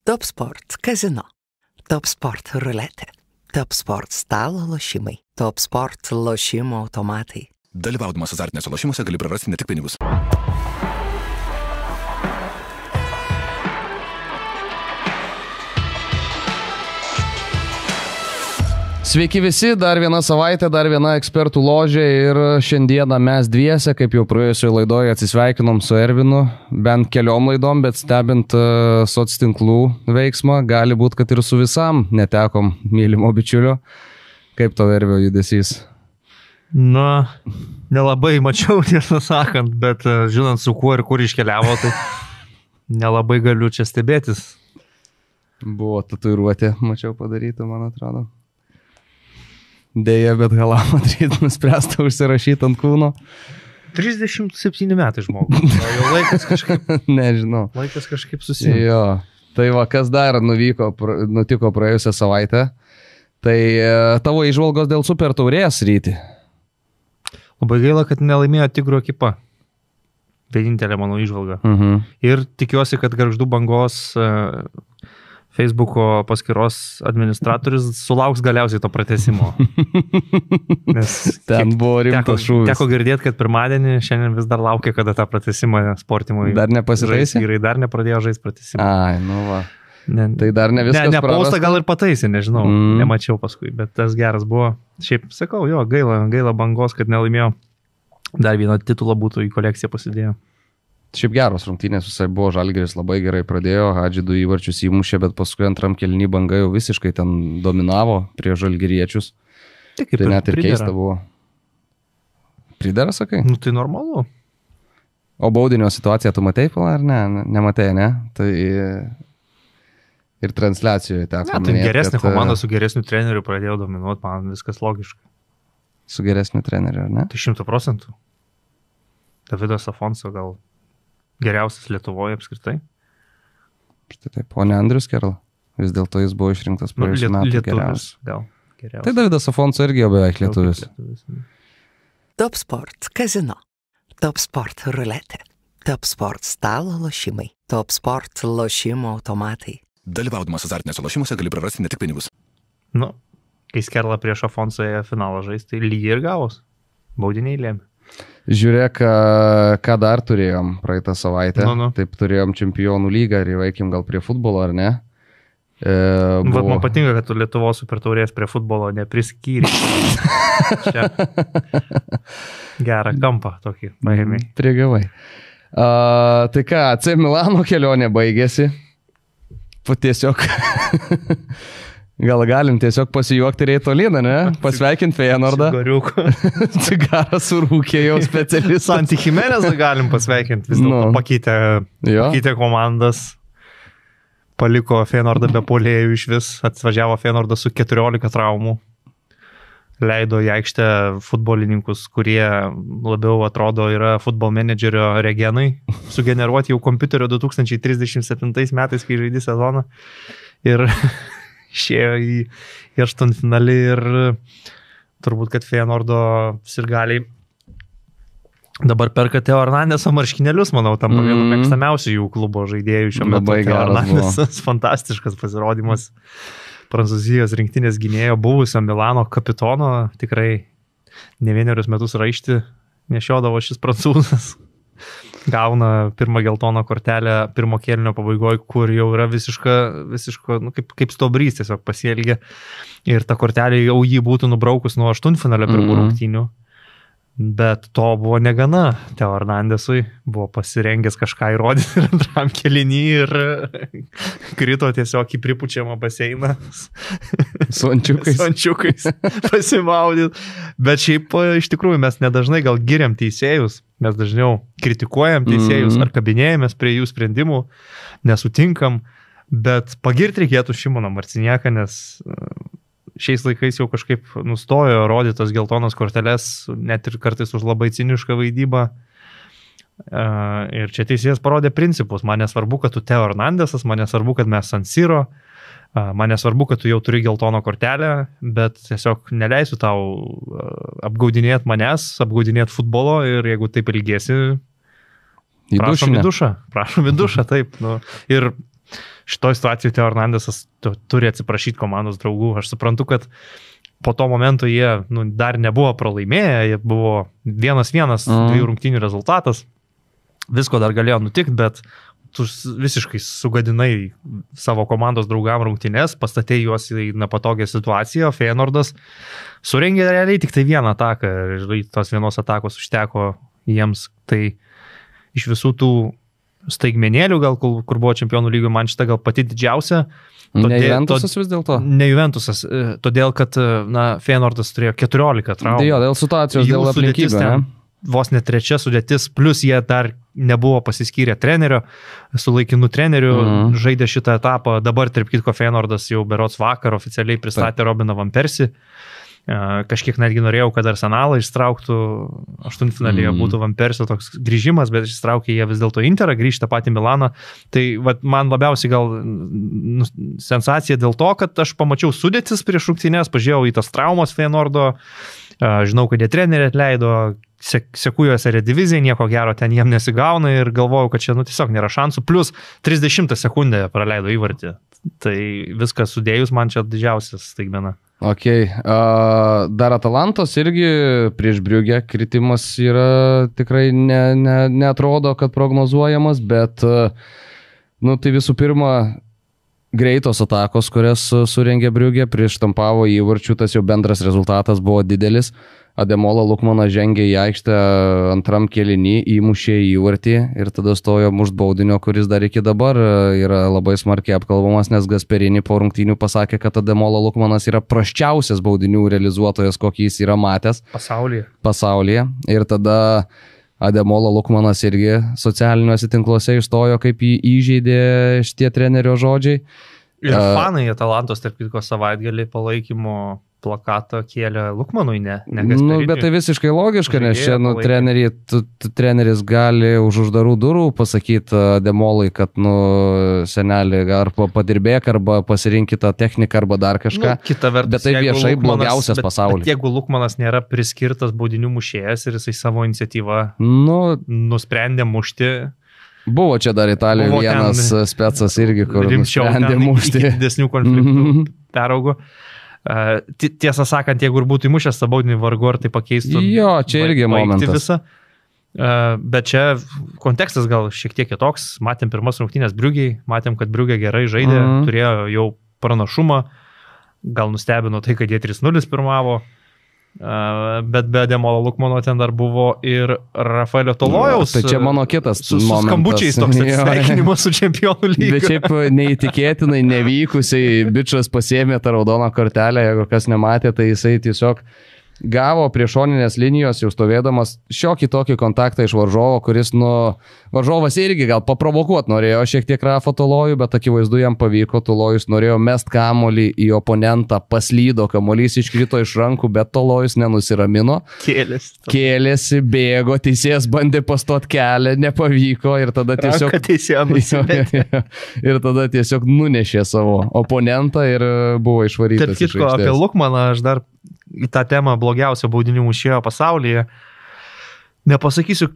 Top Sport kazino, Top Sport ruletė, Top Sport stalo lošimai, Top Sport lošimo automatai. Dalyvaudamas azartiniuose lošimuose gali prarasti ne tik pinigus. Sveiki visi, dar viena savaitė, dar viena ekspertų ložė ir šiandieną mes dviese, kaip jau praėjusioje laidoje atsisveikinom su Ervinu, bent keliom laidom, bet stebint soctinklų veiksmą, gali būti, kad ir su visam netekom mylimo bičiulio. Kaip to Ervio judesys? Na, nelabai mačiau, tiesą sakant, bet žinant su kuo ir kur iškeliavo, tai nelabai galiu čia stebėtis. Buvo tatuiruotė, mačiau padaryta, man atrodo. Deja, bet Hala Madrid nuspręsta užsirašyti ant kūno. 37 metai žmogus. Jau laikas kažkaip... Nežinau. Laikas kažkaip susiję. Jo. Tai va, kas dar nutiko praėjusią savaitę. Tai tavo įžvalgos dėl super taurės ryti. Labai gaila, kad nelaimėjo Tigro ekipa. Vienintelė mano įžvalga. Ir tikiuosi, kad Gargždų Bangos Facebooko paskyros administratorius sulauks galiausiai to pratęsimo. Nes ten buvo rimtas šūvis. Teko girdėti, kad pirmadienį šiandien vis dar laukia, kada tą pratęsimą sportimui. Dar nepasitaisė? Vyrai dar nepradėjo žaisti pratęsimą. Ai, nu va. Tai dar ne viskas prarasta. Ne, paustą gal ir pataisė, nežinau, nemačiau paskui, bet tas geras buvo. Šiaip sakau, jo, gaila Bangos, kad nelaimėjo. Dar vieną titulą būtų į kolekciją pasidėjo. Šiaip geros rungtynės, visai buvo, Žalgiris labai gerai pradėjo, Hadži 2 įvarčius įmušė, bet paskui antram kėliny Banga jau visiškai ten dominavo prie žalgiriečius. Tai net ir keista buvo. Pridera, sakai? Nu tai normalu. O baudinio situaciją tu matei, ar ne? Nematei, ne? Tai ir transliacijoje teko minėti. Tai geresnė komanda su geresniu treneriu pradėjo dominuoti, man viskas logiška. Su geresniu treneriu, ar ne? Tai 100%. Davidas Afonso gal geriausias Lietuvoje apskritai. Štai taip, o ne Andrius Kerla. Vis dėlto jis buvo išrinktas praėjusiu metu geriausias. Tai Davidas Afonso irgi jau beveik lietuvis. Top Sport kazino, Top Sport ruletė, Top Sport stalo lošimai, Top Sport lošimo automatai. Dalyvaudamas azartiniuose lošimuose gali prarasti ne tik pinigus. Nu, kai Kerla prieš Afonso finalą žais, tai lygiai ir gavos. Baudiniai lėmė. Žiūrėk, ką dar turėjom praeitą savaitę. Taip turėjom čempionų lygą ir įveikim gal prie futbolo, ar ne? Man patinka, kad tu Lietuvos super taurės prie futbolo nepriskyri. Gerą kampą tokį paėmė. Prigavai. Tai ką, AC Milano kelionė baigėsi. Tiesiog... Gal galim tiesiog pasijuokti ir eiti toliną, ne? Pasveikinti Feyenoordą. Cigarą surūkė jau specialistas. Santi Jimenezą galim pasveikinti. Vis dėlto pakeitė komandas. Paliko Feyenoordą be puolėjų iš vis. Atvažiavo Feyenoordas su 14 traumų. Leido į aikštę futbolininkus, kurie labiau atrodo yra futbol menedžerio regenai. Sugeneruoti jau kompiuterio 2037 metais, kai žaidė sezoną. Ir... išėjo į aštuntfinalį ir turbūt, kad Feyenoordo sirgaliai dabar perka Teo Hernandeso marškinėlius, manau, tampa vienu mėgstamiausių jų klubo žaidėjų šiuo metu. Teo Hernandesas, fantastiškas pasirodymas Prancūzijos rinktinės gynėjo, buvusio Milano kapitono, tikrai ne vienerius metus raištį nešiodavo šis prancūzas. Gauna pirmą geltoną kortelę pirmo kėlinio pabaigoje, kur jau yra visiško nu, kaip stobrys tiesiog pasielgė. Ir ta kortelė jau jį būtų nubraukus nuo aštuntfinalio pirmų rungtynių. Bet to buvo negana. Teo Hernandesui buvo pasirengęs kažką įrodyti ir antram kėlinį ir krito tiesiog į pripučiamą baseiną. Su ančiukais pasimaudyti. Bet šiaip iš tikrųjų mes nedažnai gal giriam teisėjus, mes dažniau kritikuojam teisėjus ar kabinėjamės prie jų sprendimų, nesutinkam, bet pagirti reikėtų Šimoną Marcinjaką, nes šiais laikais jau kažkaip nustojo rodytos geltonos korteles, net ir kartais už labai cinišką vaidybą. Ir čia teisėjas parodė principus. Man nesvarbu, kad tu Teo Hernandesas, man nesvarbu, kad mes San Siro, man nesvarbu, kad tu jau turi geltoną kortelę, bet tiesiog neleisiu tau apgaudinėti manęs, apgaudinėti futbolo ir jeigu taip ilgėsi, prašom į dušą, taip. Nu. Ir šitoj situacijoje Teo Hernandesas turi atsiprašyti komandos draugų. Aš suprantu, kad po to momentu jie dar nebuvo pralaimėję, jie buvo 1-1 dviejų rungtynių rezultatas. Visko dar galėjo nutikti, bet tu visiškai sugadinai savo komandos draugam rungtynės, pastatei juos į nepatogią situaciją, o Feyenoordas surengė realiai tik tai vieną ataką ir tos vienos atakos užteko jiems. Tai iš visų tų staigmenėlių, gal kur buvo čempionų lygio, man šita gal pati didžiausia. Ne Juventusas vis dėlto? Ne Juventusas, todėl kad Feyenoordas turėjo 14 traumų. Dėl situacijos, dėl aplinkybių. Vos net trečia sudėtis, plus jie dar nebuvo pasiskyrę trenerio, su laikinu treneriu žaidė šitą etapą. Dabar, tarp kitko, Feyenoordas jau berods vakar oficialiai pristatė Robiną Van Persį. Kažkiek netgi norėjau, kad Arsenalą ištrauktų, aštuntfinalyje būtų Van Persio toks grįžimas, bet ištraukė jie vis dėlto Interą, grįžta patį Milaną. Tai man labiausiai gal sensacija dėl to, kad aš pamačiau sudėtis prieš rungtynes, pažiūrėjau į tas traumas Feyenoordo, žinau, kad jie treneriai atleido, seku juos Erediviziją, nieko gero ten jiem nesigauna ir galvojau, kad čia tiesiog nėra šansų, plus 30 sekundę praleido įvartį. Tai viskas sudėjus man čia didžiausias staigmena. Ok, dar Atalantos irgi prieš Briugę kritimas yra tikrai neatrodo, kad prognozuojamas, bet tai visų pirma greitos atakos, kurias surengė Briugė, prieštampavo įvarčių, tas jau bendras rezultatas buvo didelis. Ademola Lukmanas žengė į aikštę antram kėlinį, įmušė įvartį ir tada stojo mušt baudinio, kuris dar iki dabar yra labai smarkiai apkalbamas, nes Gasperini po rungtynių pasakė, kad Ademola Lukmanas yra prasčiausias baudinių realizuotojas, kokį jis yra matęs pasaulyje. Ir tada Ademola Lukmanas irgi socialiniuose tinkluose išstojo, kaip jį įžeidė šitie trenerio žodžiai. Ir fanai Atalantos, tarp kitko, savaitgalį palaikymo plakatą kėlė Lukmanui, ne Gasperini. Bet tai visiškai logiška, nes čia treneris gali už uždarų durų pasakyti Ademolai, kad senelį ar padirbėk, arba pasirinkit tą techniką, arba dar kažką. Kita vertus, bet tai viešai blogiausias pasaulyje. Bet jeigu Lukmanas nėra priskirtas baudinių mušėjas ir jisai savo iniciatyvą nusprendė mušti. Buvo čia dar Italijoje vienas specas irgi, kur nusprendė mušti. Iki didesnių konfliktų peraugo. Tiesą sakant, jeigu ir būtų įmušęs tą baudinį, vargu ar tai pakeistų. Jo, čia irgi momentas. Visą. Bet čia kontekstas gal šiek tiek kitoks. Matėm pirmas rungtynės Briugei, matėm, kad Briugė gerai žaidė, turėjo jau pranašumą, gal nustebino tai, kad jie 3-0 pirmavo. Bet be Ademola Lukmano ten dar buvo ir Rafaelio Tolojaus. Tai čia mano kitas momentas. Su skambučiais toks atsveikinimas su čempionų lyga. Bet šiaip neįtikėtinai nevykusiai bičas pasėmė tą raudoną kortelę, jeigu kas nematė, tai jisai tiesiog gavo prie šoninės linijos jau stovėdamas šiokį tokį kontaktą iš varžovo, kuris varžovas irgi gal paprovokuot norėjo šiek tiek Rafa Tolojų, bet akivaizdu jam pavyko, Tolojus norėjo mest kamuolį į oponentą, paslydo, kamuolys iškrito iš rankų, bet Tolojus nenusiramino. Kėlėsi, bėgo, teisėjas bandė pastot kelią, nepavyko ir tada tiesiog nunešė savo oponentą ir buvo išvarytas. Tarp kitko, apie Lukmaną aš dar į tą temą blogiausio baudinių mušėjo pasaulyje. Nepasakysiu,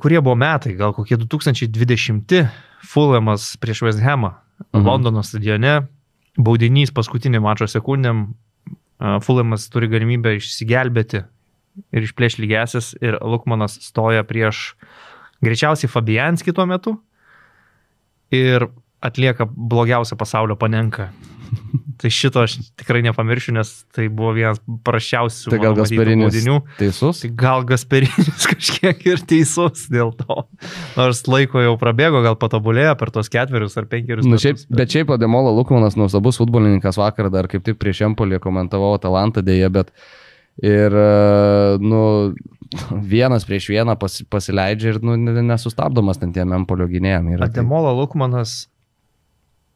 kurie buvo metai, gal kokie 2020, Fulhamas prieš West Hamą, Londono stadione, baudinys paskutinį mačo sekundėm, Fulhamas turi galimybę išsigelbėti ir išplėš lygiasis ir Lukmanas stoja prieš greičiausiai Fabianski tuo metu ir atlieka blogiausią pasaulio Panenką. Tai šito aš tikrai nepamiršiu, nes tai buvo vienas prasčiausių tai gal Gasperinis baudinių. Teisus? Tai gal Gasperinis kažkiek ir teisus dėl to. Nors laiko jau prabėgo, gal patobulėjo per tos 4 ar 5 metus. Bet šiaip Ademola Lukmanas nuostabus futbolininkas, vakar dar kaip tik prieš Empolį komentavau Atalantą dėja, bet ir vienas prieš vieną pasileidžia ir nesustabdomas ten tiem Empolio gynėjam. Ademola Lukmanas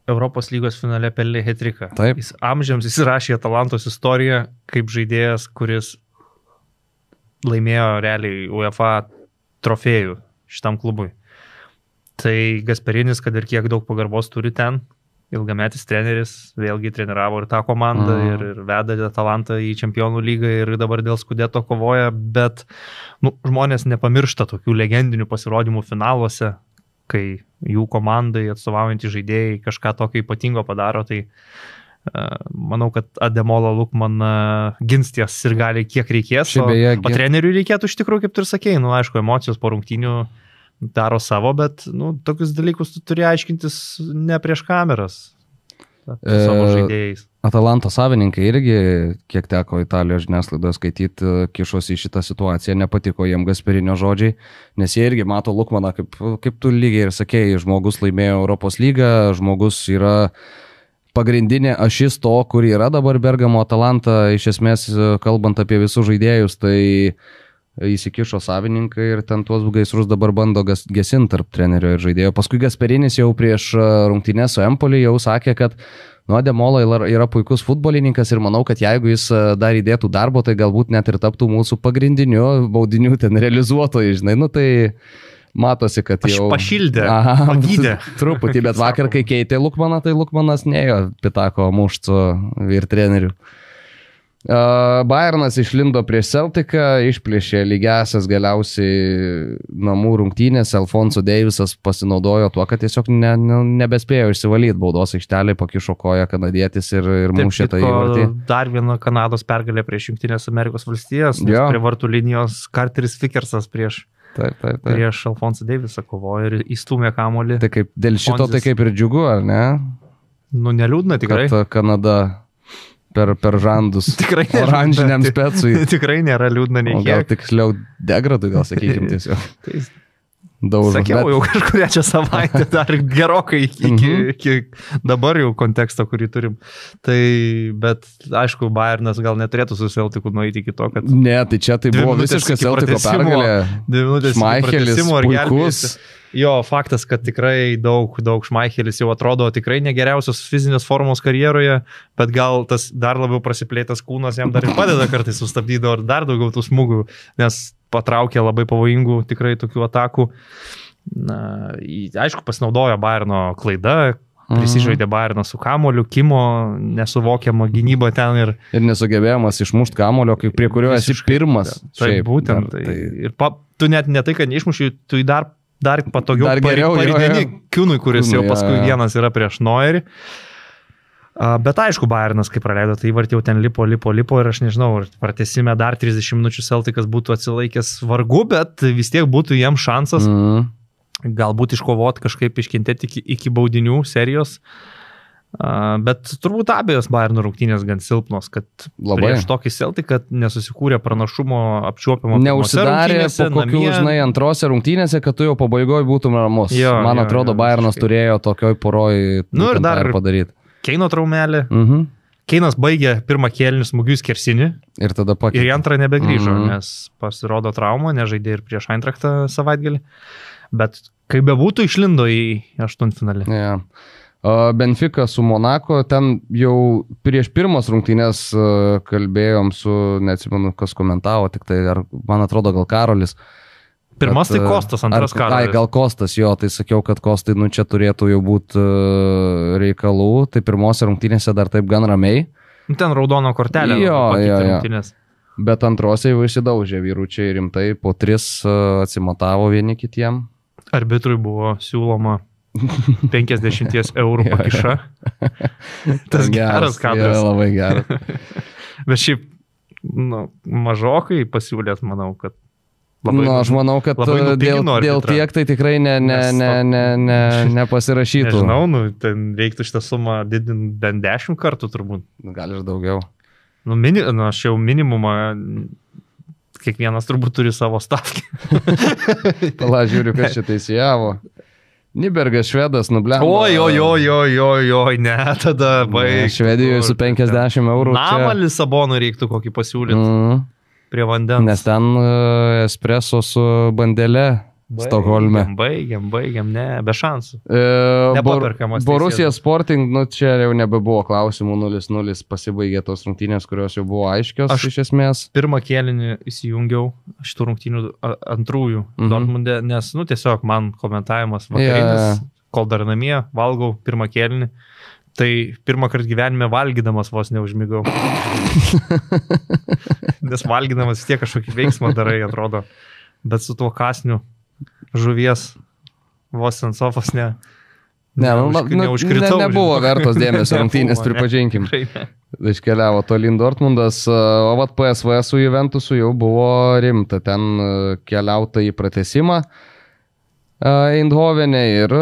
Europos lygos finale pelnė hat-triką. Jis amžiams įsirašė Atalantos istoriją kaip žaidėjas, kuris laimėjo realiai UEFA trofėjų šitam klubui. Tai Gasperinis, kad ir kiek daug pagarbos turi ten, ilgametis treneris, vėlgi treniravo ir tą komandą ir veda Atalantą į čempionų lygą ir dabar dėl Scudetto kovoja, bet žmonės nepamiršta tokių legendinių pasirodymų finaluose, kai jų komandai atstovaujantys žaidėjai kažką tokio ypatingo padaro, tai manau, kad Ademola Lukman gins ties ir gali kiek reikės, o treneriui reikėtų iš tikrųjų, kaip tu ir sakei, aišku, emocijos po rungtynių daro savo, bet tokius dalykus tu turi aiškintis ne prieš kameras savo žaidėjais. Atalanto savininkai irgi, kiek teko Italijos žiniasklaidoje skaityti, kišosi į šitą situaciją, nepatiko jiem Gasperinio žodžiai, nes jie irgi mato Lukmaną, kaip tu lygiai ir sakėjai, žmogus laimėjo Europos lygą, žmogus yra pagrindinė ašis to, kur yra dabar Bergamo Atalanta, iš esmės kalbant apie visus žaidėjus, tai įsikišo savininkai ir ten tuos gaisrus dabar bando gesinti tarp trenerio ir žaidėjo. Paskui Gasperinis jau prieš rungtynės su Empoli jau sakė, kad Ademola yra puikus futbolininkas ir manau, kad jeigu jis dar įdėtų darbo, tai galbūt net ir taptų mūsų pagrindiniu baudinių ten realizuotojai, žinai, tai matosi, kad jau... Pašildė, pagydė. Truputį, bet vakar, kai keitė Lukmaną, tai Lukmanas neėjo pitako muštų ir trenerių. Bayernas išlindo prieš Celticą, išplėšė lygiasias galiausiai namų rungtynės, Alfonso Davisas pasinaudojo tuo, kad tiesiog nebespėjo išsivalyti baudos aikštelį, pakišo koją kanadietis ir mušė tą įvartį. Dar viena Kanados pergalė prieš Jungtinės Amerikos valstijas, prie vartų linijos Carteris Fickersas prieš Alfonso Davisą kovojo ir įstūmė kamuolį. Tai kaip dėl šito tai kaip ir džiugu, ar ne? Neliūdna tikrai. Kad Kanada per žandus oranžiniam specui. Tikrai nėra liūdna nei kiek. Gal tiksliau degradui, gal sakykim tiesiog. Sakiau jau kažkuria čia savaitę, dar gerokai iki dabar jau konteksto, kurį turim. Tai, bet aišku, Bayernas gal neturėtų su Celticu nueiti iki to, kad... Ne, tai čia tai buvo visiškai Celtico pergalė. 2 minutės Šmaichelis, puikus. Jo, faktas, kad tikrai daug Šmaichelis jau atrodo tikrai negeriausios fizinės formos karjeroje, bet gal tas dar labiau prasiplėtas kūnas jam dar ir padeda kartais sustabdyti ir dar daugiau tų smūgių, nes patraukė labai pavojingų tikrai tokių atakų. Aišku, pasinaudojo Bayerno klaida, prisižaidė Bayerną su kamuoliu, kimo nesuvokiama gynyba ten ir nesugebėjimas išmušti kamulio, prie kurio esi pirmas. Taip, būtent. Ir tu net ne tai, kad neišmuši, tu dar patogiau parideni Kiūnui, kuris jau paskui vienas yra prieš Neuerį. Bet aišku, Bayernas, kai praleido, tai įvartį jau ten lipo ir aš nežinau, ar pratęsime dar 30 minučių Celticas būtų atsilaikęs vargu, bet vis tiek būtų jiems šansas galbūt iškovoti kažkaip iškentėti iki baudinių serijos. Bet turbūt abejos Bayerno rungtynės gan silpnos, kad prieš tokį Celticą nesusikūrė pranašumo apčiuopimo. Neužsidarė po kokių, žinai, antrose rungtynėse, kad tu jau pabaigoje būtum ramus. Man atrodo, Bayernas turėjo tokioj poroj ir dar padaryti. Keino traumelė. Keinas baigė pirmą kėlinį smūgių skersinį ir tada pakeitė. Ir antrą nebegrįžo, nes pasirodo traumą, nežaidė ir prieš Eintrachtą savaitgalį. Bet kaip bebūtų, išlindo į aštuntfinalį. Benfica su Monako, ten jau prieš pirmas rungtynės kalbėjom su, neatsimenu, kas komentavo, tik tai, man atrodo, gal Karolis. Pirmas tai Kostas, antras Karolis. Gal Kostas, jo, tai sakiau, kad Kostai, čia turėtų jau būti reikalų, tai pirmose rungtynėse dar taip gan ramiai. Ten raudono kortelė. Jo. Bet antrose jau išsidaužė vyručiai rimtai, po 3 atsimatavo vieni kitiem. Arbitrui buvo siūloma 50 eurų pakiša. Tas geras kadras. Labai geras. Bet šiaip, mažokai pasiūlėt, manau, kad aš manau, kad dėl tiek tai tikrai nepasirašytų. Nežinau, ten reiktų šitą sumą didinti bent 10 kartų turbūt. Gal ir daugiau. Aš jau minimumą, kiekvienas turbūt turi savo stavkį. Pala, žiūriu, kas čia teisėjavo. Nybergas švedas nublemba. Oi, ne, tada baig. Švedijoje su 50 eurų. Namą Lisabonui reiktų kokį pasiūlyti. Prie vandens. Nes ten espreso su bandele Stokholme. Baigiam, ne, be šansų. Nepaperkamas. Borussia Sporting, čia jau nebebuvo klausimų, 0-0 pasibaigė tos rungtynės, kurios jau buvo aiškios iš esmės. Pirmą kėlinį įsijungiau šitų rungtynių antrųjų Dortmunde, nes, tiesiog man komentavimas vakarinis, kol dar namie valgau pirmą kėlinį. Tai pirmą kartą gyvenime valgydamas vos neužmigau. Nes valgydamas vis tiek kažkokį veiksmą darai, atrodo. Bet su tuo kasniu žuvies vos ant sofos nebuvo vertos dėmesio rungtynės, pripažinkim. Iškeliavo tolyn Dortmundas, o vat PSV su Juventusu jau buvo rimta, ten keliauta į pratęsimą Eindhovene ir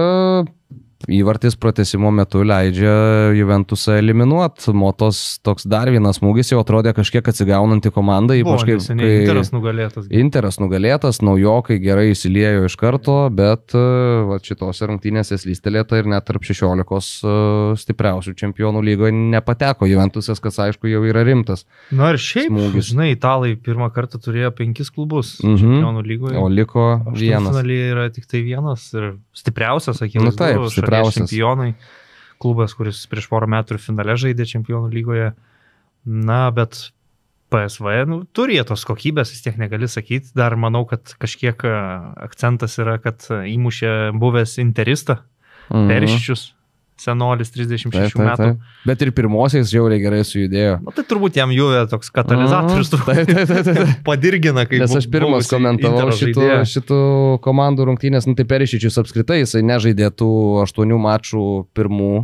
įvartis pratęsimo metu leidžia Juventusą eliminuoti. Motos toks dar vienas smūgis, jau atrodė kažkiek atsigaunanti komanda. Interas nugalėtas, naujokai gerai įsiliejo iš karto, bet šitose rungtynėse slystelėta ir net tarp 16 stipriausių čempionų lygoje nepateko Juventusas, kas aišku jau yra rimtas. Na ir šiaip, smūgis. Žinai, italai pirmą kartą turėjo 5 klubus čempionų lygoje. O liko vienas. Finaliai yra tik tai vienas ir stipriausias, akivaizdu. Čempionai, klubas, kuris prieš porą metų finale žaidė čempionų lygoje. Na, bet PSV turi tos kokybės, vis tiek negali sakyti. Dar manau, kad kažkiek akcentas yra, kad įmušė buvęs interistą, Perišičius, senolis 36 metų. Bet ir pirmosiais žiauriai gerai sujudėjo. Tai turbūt jam Juve toks katalizatorius padirgina, kaip nes aš pirmas komentavau šitų komandų rungtynės, tai Perišičius apskritai, jisai nežaidė tų 8 mačų pirmų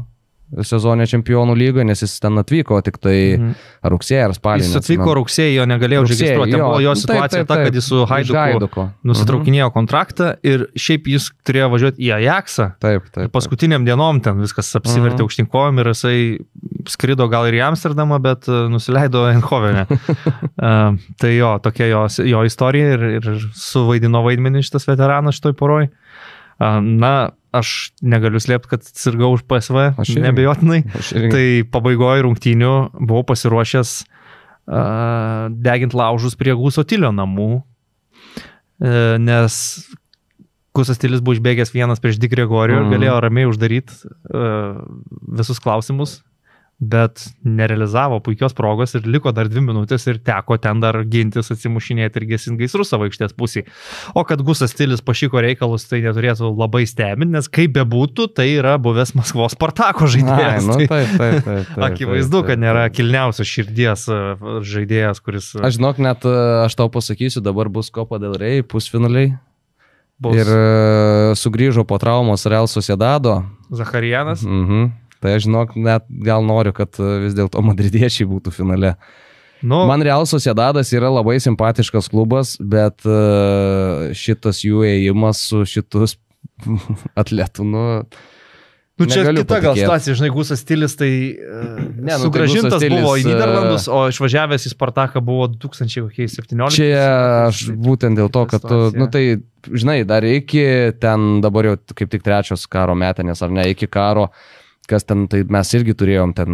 sezonė čempionų lygoje, nes jis ten atvyko tik tai rugsėjį ar spalį. Jis atvyko rugsėjį, jo negalėjo užregistruoti. Buvo jo situacija ta, kad jis su Haiduku nusitraukinėjo kontraktą ir šiaip jis turėjo važiuoti į Ajaxą. Paskutiniam dienom ten viskas apsivertė aukštinkojom ir jisai skrido gal ir į Amsterdamą, bet nusileido Eindhovene. Tai jo, tokia jo istorija ir suvaidino vaidmenį šitas veteranas šitoj poroj. Na, aš negaliu slėpti, kad sirgau už PSV, nebejotinai. Tai pabaigoje rungtynių buvau pasiruošęs deginti laužus prie Guso Tilio namų, nes Gusas Tilis buvo išbėgęs vienas prieš Di Gregorio ir galėjo ramiai uždaryti visus klausimus, bet nerealizavo puikios progos ir liko dar 2 minutės ir teko ten dar gintis, atsimušinėti ir gesinti gaisrus savo aikštės pusėje. O kad Gusas Tilis pašiko reikalus, tai neturėtų labai stebinti, nes kaip bebūtų, tai yra buvęs Maskvos Spartako žaidėjas. Taip. Akivaizdu, kad nėra kilniausios širdies žaidėjas, kuris... Aš žinok, net aš tau pasakysiu, dabar bus Copa del Rey pusfinaliai. Ir sugrįžo po traumos Real Sociedado. Zacharianas. Tai aš žinok, net gal noriu, kad vis dėlto madridiečiai būtų finale. Man Real Sociedadas yra labai simpatiškas klubas, bet šitas jų ėjimas su šitus atletų, čia kita gal situacija, žinai, Gusas Tilis tai sugrąžintas buvo į Nyderlandus, o išvažiavęs į Spartaką buvo 2017. Čia aš būtent dėl to, kad tai, žinai, dar iki ten dabar jau kaip tik 3 karo metinės, ar ne, iki karo, kas ten, tai mes irgi turėjom ten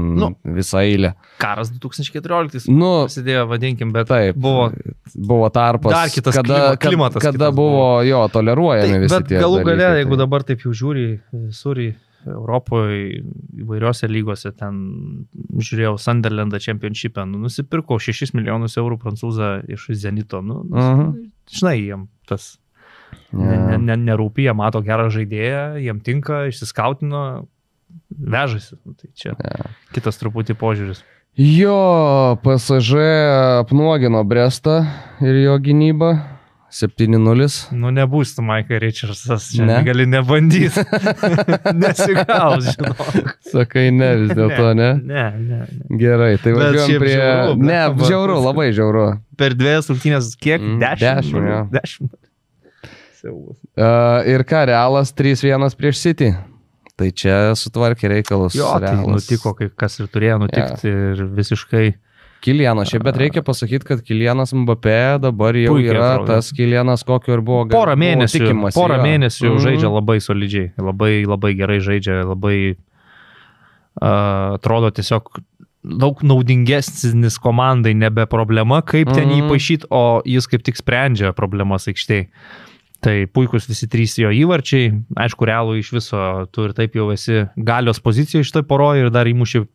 visą eilę. Karas 2014 prasidėjo, vadinkim, bet buvo tarpas, dar kitas klimatas. Kada buvo toleruojami visi tie dalykai. Bet galų gale, jeigu dabar taip jau žiūri visur į Europoje, įvairiose lygose, ten žiūrėjau Sunderlandą Championship'e, nusipirko 6 milijonus eurų prancūzą iš Zenito. Žinai, jiem tas nerūpi, jie mato gerą žaidėją, jiem tinka, išsiskautino, vežasi. Tai čia kitas truputį požiūris. Jo, PSG apnuogino Brestą ir jo gynybą. 7-0. Nebus tu, Maikai Richardsas, čia gali nebandyti. Nesigaus, žinok. Sakai, ne, vis dėlto, ne? Ne. Gerai, tai važiuojam prie... Ne, žiauru, labai žiauru. Per 2 rungtynes kiek? 10. Ir ką, Realas 3-1 prieš City. Tai čia sutvarkė reikalus. Jo, tai nutiko, kas ir turėjo nutikti ir visiškai... Kilianas, šiaip, bet reikia pasakyti, kad Kilianas Mbappé dabar jau yra tas Kilianas, kokio ir buvo tikimasi. Porą mėnesių žaidžia labai solidžiai, labai gerai žaidžia, labai atrodo tiesiog daug naudingesnis komandai, nebe problema, kaip ten jį paišyti, o jis kaip tik sprendžia problemas aikštėje. Tai puikus visi 3 jo įvarčiai, aišku, Realų iš viso, tu ir taip jau esi galios pozicijoje šitoj poroje ir dar įmuši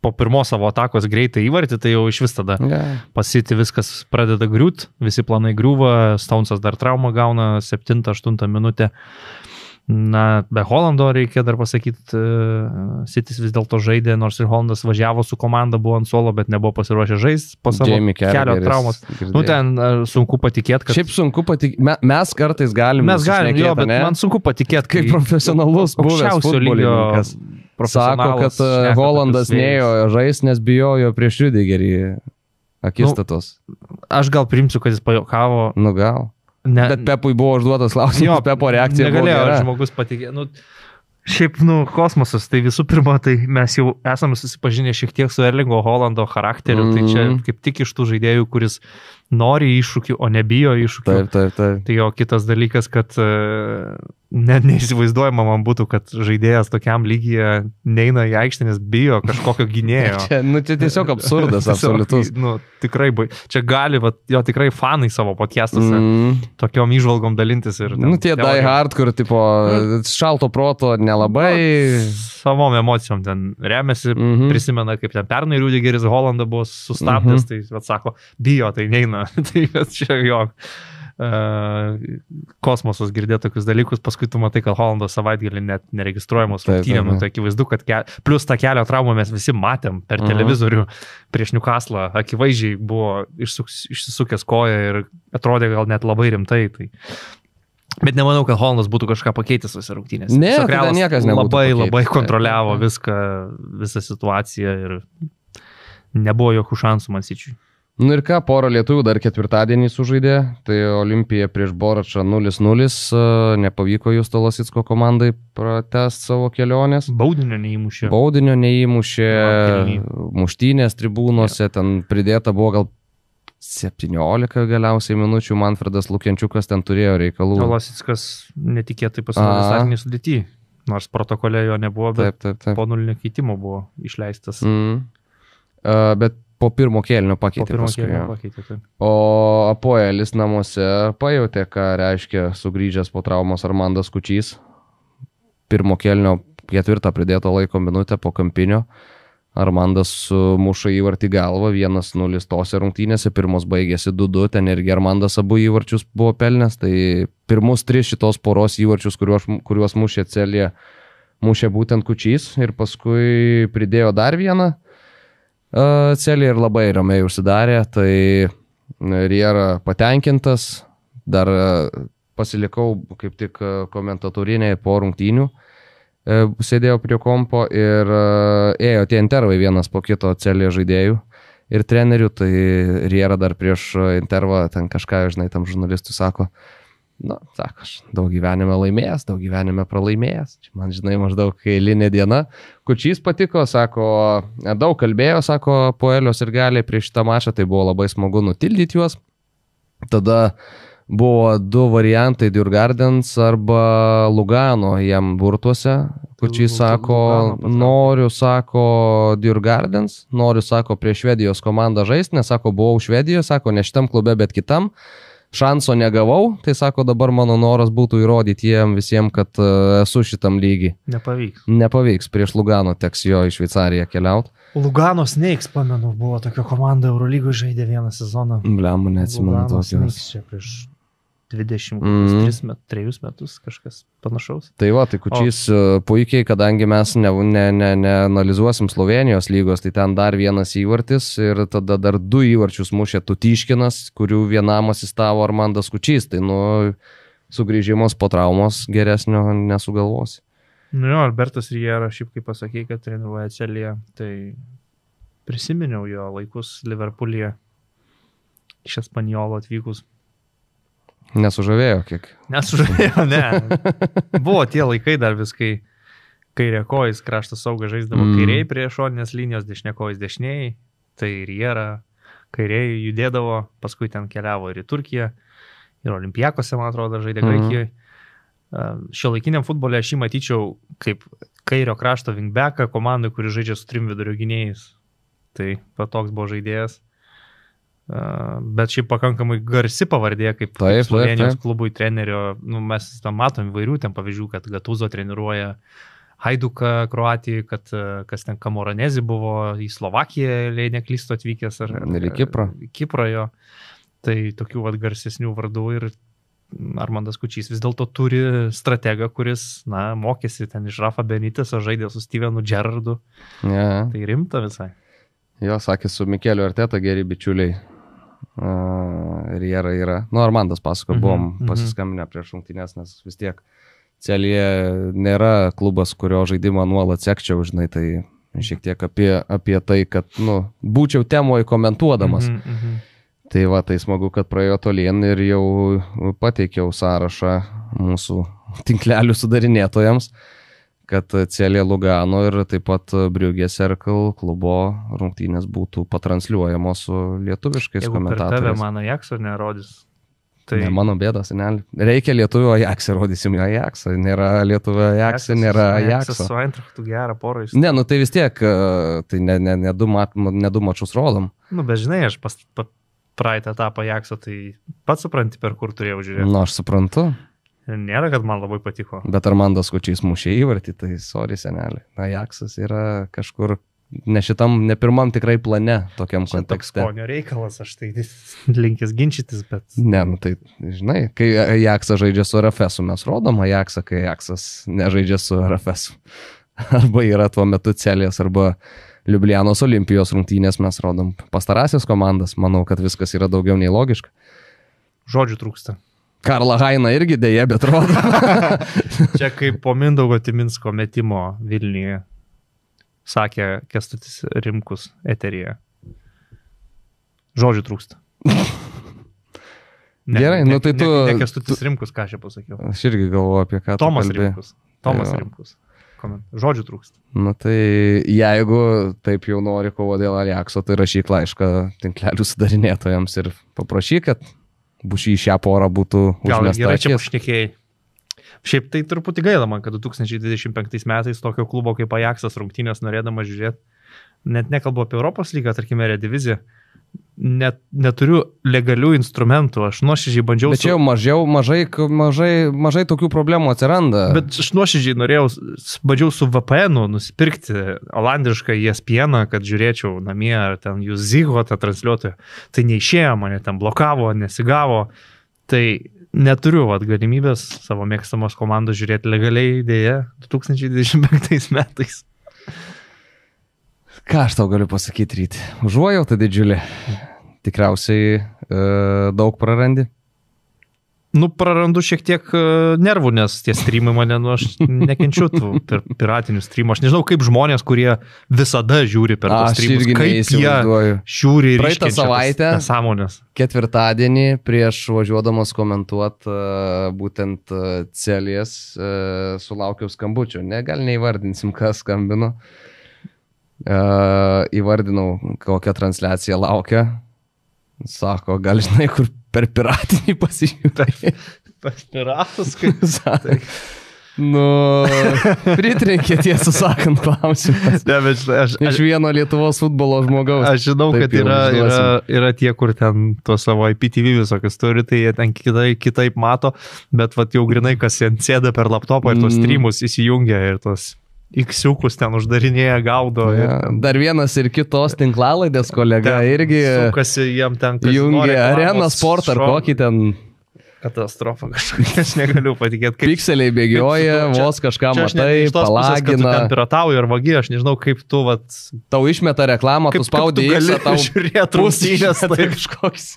po pirmos savo atakos greitai įvartį, tai jau iš vis tada pasiti viskas pradeda griūt, visi planai griūva, Stonesas dar traumą gauna 7-8 minutę. Na, be Holando reikia dar pasakyti, City's vis dėlto žaidė, nors ir Holandas važiavo su komanda, buvo ant suolo, bet nebuvo pasiruošę žaisti po savo kelio traumos. Nu, ten sunku patikėti, kad... Šiaip sunku patikėti, mes kartais galime. Mes galime, jo, bet man sunku patikėti, kaip profesionalus buvęs futbolininkas. Sako, kad Holandas neėjo žaisti, nes bijojo prieš Rüdigerį akistatos. Aš gal priimsiu, kad jis pajokavo. Nu gal. Bet Pepui buvo užduotas klausimas, Pepo reakcija negalėjo žmogus patikėti. Šiaip, kosmosas, tai visų pirma, tai mes jau esame susipažinę šiek tiek su Erlingo Holando charakteriu, tai čia kaip tik iš tų žaidėjų, kuris nori iššūkių, o nebijo iššūkių. Taip. Tai jo kitas dalykas, kad net neįsivaizduojama man būtų, kad žaidėjas tokiam lygyje neina į aikštę, nes bijo kažkokio gynėjo. Čia tiesiog absurdas, absoliutus. Tikrai, čia gali, jo tikrai fanai savo podcastuose tokiom įžvalgom dalintis. Ir, tie die hard, kur tipo šalto proto nelabai. Savom emocijom ten remiasi, prisimena, kaip ten pernai Rüdigeris Holandą buvo sustabdęs, tai sako, bijo, tai neina. Tai čia jo kosmosas girdė tokius dalykus, paskui tu matai, kad Holando savaitgalį net neregistruojamos rungtynėm, tai akivaizdu, kad plus tą kelio traumą mes visi matėm per televizorių prieš Newcastle, akivaizdžiai buvo išsisukęs koją ir atrodė gal net labai rimtai. Tai. Bet nemanau, kad Holandas būtų kažką pakeitęs visą rungtynės. Ne, tada niekas nebūtų labai kontroliavo visą situaciją ir nebuvo jokių šansų Man City'ui. Nu ir ką, porą lietuvių dar ketvirtadienį sužaidė, tai Olimpija prieš Boračą 0-0, nepavyko Justo Lasicko komandai pratęsti savo kelionės. Baudinio neįmušė, muštynės tribūnose, ten pridėta buvo gal 17 galiausiai minučių, Manfredas Lukiančiukas ten turėjo reikalų. Lasickas netikėtai pasirodė startinį sudėtį, nors protokole jo nebuvo, bet taip. Po nulinio keitimo buvo išleistas. Bet po pirmo kėlinio pakeitė paskui. O Apoelis namuose pajautė, ką reiškia sugrįžęs po traumos Armandas Kučys. Pirmo kėlinio 4 pridėto laiko minutę po kampinio. Armandas muša įvartį galvą, 1-0 tose rungtynėse, pirmos baigėsi 2-2, ten irgi Armandas abu įvarčius buvo pelnęs, tai pirmus 3 šitos poros įvarčius, kuriuos mušė Celė, mušė būtent Kučys ir paskui pridėjo dar vieną. Celė ir labai ramiai užsidarė, tai Riera patenkintas, dar pasilikau kaip tik komentatoriniai po rungtynių, sėdėjau prie kompo ir ėjo tie intervai vienas po kito Celė žaidėjų ir trenerių, tai Riera dar prieš intervą ten kažką, žinai, tam žurnalistui sako, sako, aš daug gyvenime laimėjęs, daug gyvenime pralaimėjęs. Čia man, žinai, maždaug eilinė diena. Kučys patiko, sako, daug kalbėjo, sako, Poelios ir Galiai prieš šitą mačą, tai buvo labai smagu nutildyti juos. Tada buvo 2 variantai, Djurgardens arba Lugano jam burtuose. Kučys sako, noriu, sako, Djurgardens, noriu, sako, prie Švedijos komandą žaisti, nes, sako, buvau Švedijoje, sako, ne šitam klube, bet kitam. Šanso negavau, tai sako, dabar mano noras būtų įrodyti jiem visiems, kad esu šitam lygiai. Nepavyks, prieš Lugano teks jo į Šveicariją keliauti. Lugano Snakes, pamenu, buvo tokia komanda Eurolygų, žaidė vieną sezoną. Blemų, neatsimenu tokios. Čia prieš 23 metus kažkas panašaus. Tai va, tai Kučys puikiai, kadangi mes neanalizuosim Slovenijos lygos, tai ten dar vienas įvartis ir tada dar 2 įvarčius mušė Tutiškinas, kurių vienam asistavo Armandas Kučys, tai sugrįžimas po traumos geresnio nesugalvosi. Albertas Riera, šiaip kaip pasakė, kad treniruoja Celėje, tai prisiminiau jo laikus Liverpoolyje iš Espanjolo atvykus. Nesužavėjo kiek? Nesužavėjo, ne. Buvo tie laikai dar viskai kairė kojas kraštas sauga žaisdavo kairiai prie šoninės linijos, dešinė kojas dešiniai, tai Riera kairiai judėdavo, paskui ten keliavo ir į Turkiją, ir Olimpiakose, man atrodo, žaidė Graikijoje. Šiuolaikiniam futbole aš jį matyčiau kaip kairio krašto wingbacką komandai, kuri žaidžia su 3 vidurio gynėjais. Tai toks buvo žaidėjas. Bet šiaip pakankamai garsi pavardė, kaip Slovenijos klubui trenerio. Mes tam matom įvairių ten pavyzdžių, kad Gattuso treniruoja Haiduką Kroatijoje, kad kas ten Kamoranezi buvo į Slovakiją, jei neklystu atvykęs, ar ir į Kiprą. Kiprą jo. Tai tokių garsesnių vardų ir Armandas Kučys vis dėlto turi strategą, kuris, mokėsi ten iš Rafa Benitės, žaidė su Stevenu Gerrardu. Yeah. Tai rimta visai. Jo, sakė, su Mikeliu Arteta geri bičiuliai. Ir jie yra. Armandas pasako, buvom pasiskambinę prieš rungtynes, nes vis tiek Celje nėra klubas, kurio žaidimą nuolat sekčiau, žinai, tai šiek tiek apie tai, kad, būčiau temoje komentuodamas. Tai va, tai smagu, kad praėjo tolien ir jau pateikiau sąrašą mūsų tinklelių sudarinėtojams, kad Celje Lugano ir taip pat Briugė Circle klubo rungtynės būtų patransliuojamos su lietuviškais komentatoriais. Jeigu per tave mano Ajaxo nerodys. Tai... Ne mano bėda, senelį. Reikia lietuvio Ajaxą, rodysim jo Ajaxą. Nėra lietuvio Ajaxą, nėra Ajaxo. Su Eintrachtu gerą porą. Ne, tai vis tiek, tai ne du mačus rodom. Bet žinai, aš praeitą etapą Ajaxo, tai pats supranti, per kur turėjau žiūrėti. Aš suprantu. Nėra, kad man labai patiko. Bet Armandas Kučys mušė įvartį, tai sorry, senelį. Ajaxas yra kažkur ne pirmam tikrai plane tokiam kontekste. Toks skonio reikalas, aš tai linkęs ginčytis, bet... Ne, tai žinai, kai Ajaxas žaidžia su RFS-u, mes rodom Ajaxą, kai Ajaxas nežaidžia su RFS-u. Arba yra tuo metu Celės, arba Liublianos Olimpijos rungtynės mes rodom pastarąsias komandas. Manau, kad viskas yra daugiau nei logiška. Žodžių trūksta. Karla Haina irgi dėja, bet rodo. Čia kaip po Mindaugo Timinsko metimo Vilniuje, sakė Kęstutis Rimkus eteryje. Žodžių trūksta. Gerai, tai tu... Ne Kęstutis Rimkus, ką aš pasakiau. Aš irgi galvoju apie ką tu kalbėjai. Tomas Rimkus. Žodžių trūksta. Tai jeigu taip jau nori kovo dėl Ajaxo, tai rašyk laišką tinklelių sudarinėtojams ir paprašyk, kad Bušy šią porą būtų užmesta. Gal gerai čia pašnekėjai. Šiaip tai truputį gaila man, kad 2025 metais tokio klubo kaip Ajaxas rungtynės norėdama žiūrėti, net nekalbu apie Europos lygą, tarkime, Erediviziją, neturiu legalių instrumentų, aš nuoširdžiai bandžiau... Bet čia jau mažai tokių problemų atsiranda. Bet aš nuoširdžiai bandžiau su VPN-u nusipirkti olandišką ESPN-ą, kad žiūrėčiau namie, ar ten jūs Zygotą transliuotoją. Tai neišėjo, mane ten blokavo, nesigavo. Tai neturiu galimybės savo mėgstamos komandos žiūrėti legaliai dėja 2025 metais. Ką aš tau galiu pasakyti ryti? Užuojautą didžiulį. Tikriausiai daug prarandi. Prarandu šiek tiek nervų, nes tie streamai mane, aš nekenčiu tų piratinių streamų. Aš nežinau, kaip žmonės, kurie visada žiūri per tos streamus, kaip jie žiūri ir praeitą savaitę, ketvirtadienį, prieš važiuodamas komentuoti būtent Celės, sulaukiau skambučio. Gal neįvardinsim, kas skambino. Įvardinau, kokią transliaciją laukia. Sako, gal žinai, kur per piratinį pasižiūrė. Per piratus, kaip sakai. Pritrenkė tiesą sakant klausimas. Ne, bet iš vieno Lietuvos futbolo žmogaus. Aš žinau, kad yra tie, kur ten to savo IPTV visokius turi, tai jie ten kitaip mato, bet jau grinai, kas jie sėda per laptopą ir tos streamus įsijungia ir tos X-iukus ten uždarinėja, gaudo. Ja, dar vienas ir kitos tinklalaidės kolega ten irgi sukasi jiem ten, jungia Arena Sport ar kokį ten... Katastrofa kažkokia, aš negaliu patikėti. Pikseliai bėgioja, vos kažką matai, palagina. Ten piratauju ar vagi, aš nežinau, kaip tu... Tau išmeta reklamą, tu spaudi X, tau žiūrėt rungtynės, tai kažkoks...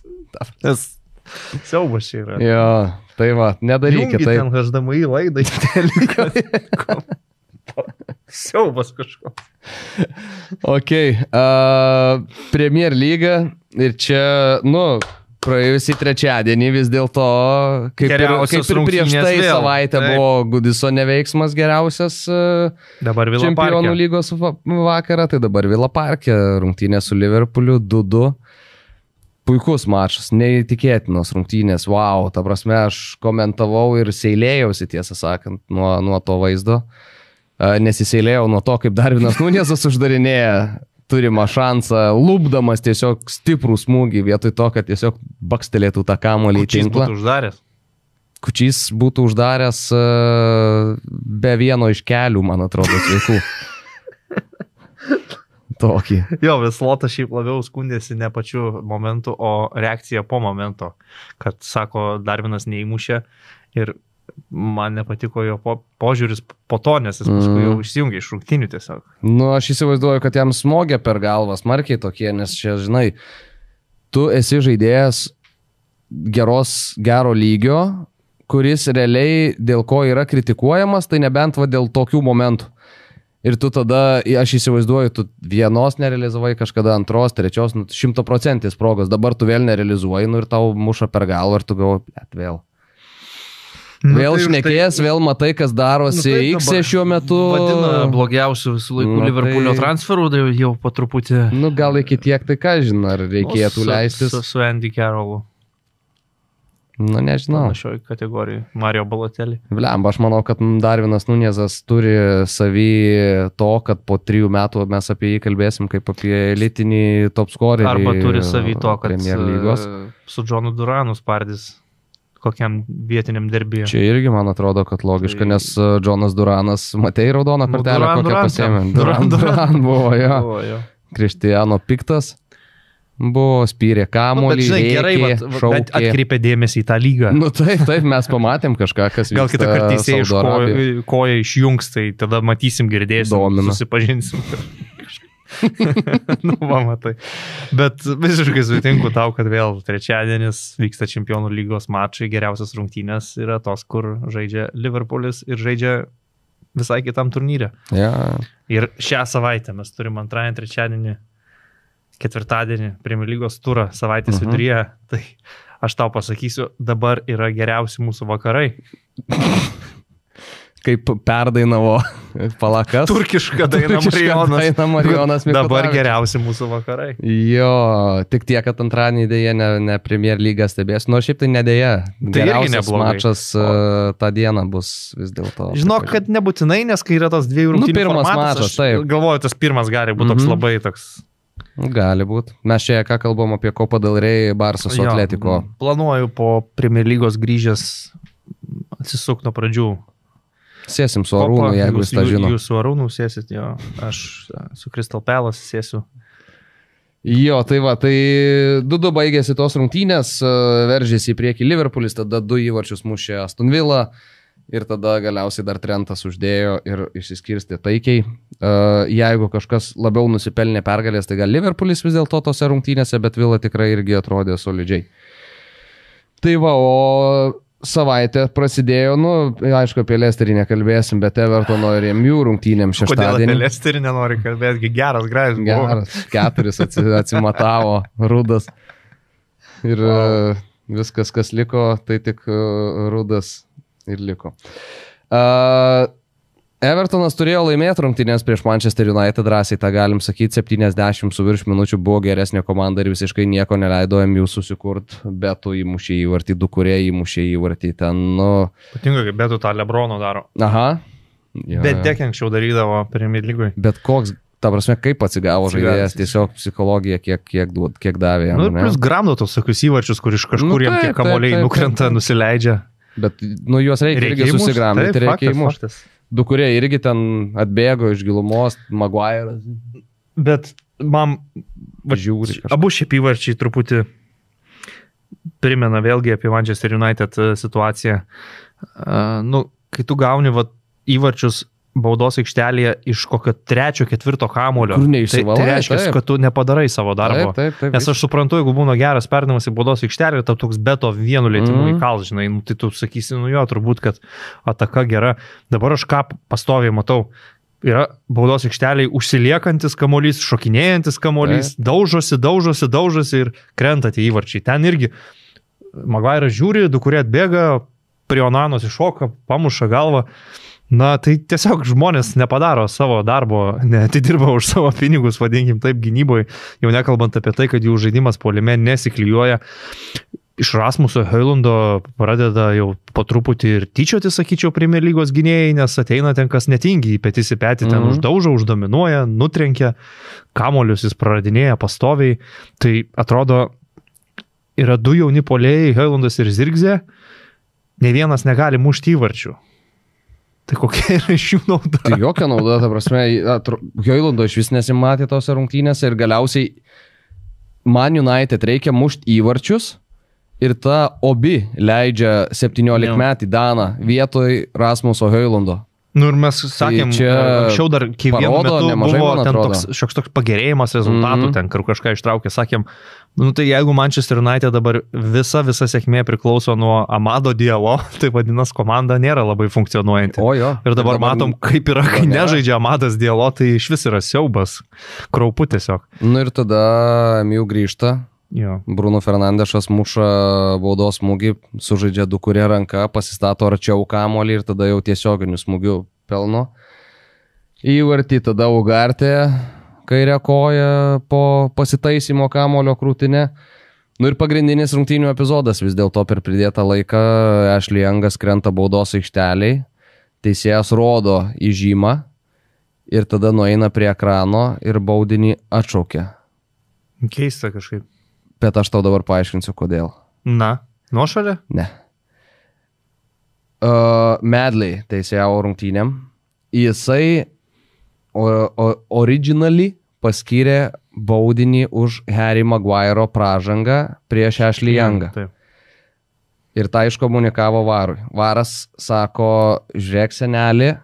Siaubas čia yra. Jo, tai va, nedarykit. Jungi ten HDMI laidai. Siaubas kažkoks. Ok, Premier lyga ir čia, praėjusį trečiadienį vis dėlto, kaip ir prieš tai savaitę buvo Gudiso neveiksmas geriausias Čempionų lygos vakarą, tai dabar Villa Parke rungtynė su Liverpooliu 2-2. Puikus mačas, neįtikėtinos rungtynės, wow, ta prasme aš komentavau ir seilėjausi, tiesą sakant, nuo to vaizdo. Nesiseilėjau nuo to, kaip Darvinas Núñezas uždarinėja turimą šansą, lūpdamas tiesiog stiprų smūgį, vietoj to, kad tiesiog bakstelėtų tą kamuolį į tinklą. Kučys būtų uždaręs? Kučys būtų uždaręs be vieno iš kelių, man atrodo, sveikų. Tokį. Jo, Veslotas šiaip labiau skundėsi ne pačiu momentu, o reakcija po momento, kad, sako, Darvinas neįmušė ir man nepatiko jo požiūris po to, nes jis paskui jau išsijungė iš rungtynių tiesiog. Nu, aš įsivaizduoju, kad jam smogė per galvą smarkiai tokie, nes čia, žinai, tu esi žaidėjas gero lygio, kuris realiai dėl ko yra kritikuojamas, tai nebent va dėl tokių momentų. Ir tu tada, aš įsivaizduoju, tu vienos nerealizavai kažkada, antros, trečios, 100% progos, dabar tu vėl nerealizuoji, nu ir tau muša per galvą ir tu galvoji, vėl. Vėl šnekės, vėl matai, kas darosi X šiuo metu. Vadina blogiausių visų laikų Liverpoolio transferų, jau po truputį. Nu gal iki tiek, tai ką žinai, ar reikėtų leistis. Su Andy Carrollu. Nu, nežinau. Panašioj kategorijai. Mario Balotelli. Blemba, aš manau, kad Darvinas Nunezas turi savy to, kad po 3 metų mes apie jį kalbėsim kaip apie elitinį top scorerį. Arba turi savy to, kad su Johnu Duranu spardys kokiam vietiniam derbyje. Čia irgi, man atrodo, kad logiška, nes Jonas Duranas, matei raudoną kortelę, kokią pasėmė. Duran buvo, jo. Cristiano piktas. Buvo, spyrė kamuolį, bet atkreipė dėmesį į tą lygą. Nu taip, mes pamatėm kažką, kas vyksta. Gal kitą kartą teisėjai koja išjungs, tai tada matysim, girdėsim, susipažinsim. Nu, va, matai. Bet visiškai sutinku tau, kad vėl trečiadienis vyksta Čempionų lygos mačai, geriausias rungtynės yra tos, kur žaidžia Liverpoolis ir žaidžia visai kitam turnyre. Ja. Ir šią savaitę mes turim antrąjį, trečiadienį, ketvirtadienį Premier lygos turą savaitės viduryje, tai aš tau pasakysiu, dabar yra geriausi mūsų vakarai. Kaip perdainavo Palakas. Turkiška daina Marijonas. Dabar geriausi mūsų vakarai. Jo, tik tiek, kad antradienį dėja ne Premier lygą stebės. Nors šiaip tai nedėja. Tai geriausias mačas tą dieną bus vis dėlto. Žinok, kad nebūtinai, nes kai yra tos 2 rungtynių pirmas mačas, taip. Galvoju, tas pirmas gali būti toks labai toks. Gali būti. Mes čia ką kalbam apie Copa del Rey, Barça su Atletico. Planuoju po Premier lygos grįžęs atsisuk nuo pradžių. Sėsim su Arūnu, jeigu jis tą žino. Jūs su Arūnu sėsit, jo. Aš su Crystal Palace sėsiu. Jo, tai va, tai 2-2 baigėsi tos rungtynės, veržėsi į priekį Liverpoolis, tada 2 įvarčius mušė Aston Villa ir tada galiausiai dar Trentas uždėjo ir išsiskirstė taikiai. Jeigu kažkas labiau nusipelnė pergalės, tai gal Liverpoolis vis dėlto tose rungtynėse, bet Villa tikrai irgi atrodė solidžiai. Tai va, o savaitė prasidėjo, nu, aišku, apie Leicesterį nekalbėsim, bet Evertono ir MU rungtynėm šeštadienį. Kodėl apie Leicesterį nenori kalbėti? Geras, gražus buvo. Geras, 4 atsimatavo, rudas. Ir viskas, kas liko, tai tik rudas ir liko. Evertonas turėjo laimėti rungtynės prieš Manchester United, drąsiai tą galim sakyti, 70 su virš minučių buvo geresnė komanda ir visiškai nieko neleido MU susikurt, Betų įmušė įvartį, 2 kurie įmušė įvartį ten, nu... Patinka, kaip Betų tą Lebrono daro. Aha. Ja. Bet tiek anksčiau darydavo Premier lygoj. Bet koks, ta prasme, kaip atsigavo žaidėjas, tiesiog psichologija kiek davė jam. Nu ir plus gramdo tos tokius įvarčius, kur iš kažkur jam tie kamuoliai nukrenta, nusileidžia. Bet, nu, juos reikia irgi susigramdyti, reikia įmušti. 2 kurie irgi ten atbėgo iš gilumos, Maguire'as. Bet man žiūri kažką. Abu šiaip įvarčiai truputį primena vėlgi apie Manchester United situaciją. Nu, kai tu gauni įvarčius baudos aikštelėje iš kokio 3-4 kamulio, tai reiškia, kad tu nepadarai savo darbo. Taip, nes aš suprantu, jeigu būna geras perdavimas į baudos aikštelę, tai toks Beto vienu lėtimu į kalną, žinai, nu, tai tu sakysi, nu jo, turbūt, kad ataka gera. Dabar aš ką pastoviai matau, yra baudos aikšteliai užsiliekantis kamuolys, šokinėjantis kamuolys, daužosi ir krenta tie įvarčiai. Ten irgi Maguire'as žiūri, 2 kurie atbėga, prie Onanos iššoka, pamuša galvą. Na, tai tiesiog žmonės nepadaro savo darbo, neatidirba už savo pinigus, vadinkim taip, gynyboje, jau nekalbant apie tai, kad jų žaidimas puolime nesiklijuoja. Iš Rasmuso Højlundo pradeda jau po truputį ir tyčioti, sakyčiau, Premier lygos gynėjai, nes ateina ten kas netingi, į petį ten uždaužo, uždominuoja, nutrenkia, kamuolius jis praradinėja pastoviai. Tai atrodo, yra 2 jauni puolėjai, Højlundas ir Zirgzė, ne vienas negali mušti įvarčių. Tai kokia yra iš jų nauda? Tai jokia nauda, ta prasme, Hoylando iš vis nesimatė tose rungtynėse ir galiausiai Man United reikia mušti įvarčius ir ta Obi leidžia 17-metį Daną vietoj Rasmuso Hoylando. Nu ir mes sakėm, anksčiau dar kiekvienu metu buvo ten toks pagerėjimas rezultatų, ten kur kažką ištraukė, sakėm, nu tai jeigu Manchester United dabar visa sėkmė priklauso nuo Amado Diallo, tai vadinas komanda nėra labai funkcionuojanti. O jo. Ir dabar matom, kaip yra, kai nežaidžia Amadas Diallo, tai iš vis yra siaubas, kraupu tiesiog. Nu ir tada Miu grįžta. Jo. Bruno Fernandešas muša baudos smūgį, sužaidžia dukurė ranka, pasistato arčiau kamolį ir tada jau tiesioginių smūgių pelno. Įvartį tada Ugarte kairę koją po pasitaisymo kamolio krūtinė. Nu ir pagrindinis rungtynių epizodas vis dėlto per pridėtą laiką Ashley Youngas krenta baudos aikšteliai, teisėjas rodo į žymą ir tada nueina prie ekrano ir baudinį atšaukia. Keista kažkaip. Bet aš tau dabar paaiškinsiu, kodėl. Na, nuošalė? Ne. Medley teisėjavo rungtynėm. Jisai originally paskyrė baudinį už Harry Maguire'o pražangą prieš Ashley Youngą. Taip. Ir tą iškomunikavo Varui. Varas sako, žiūrėk senelį,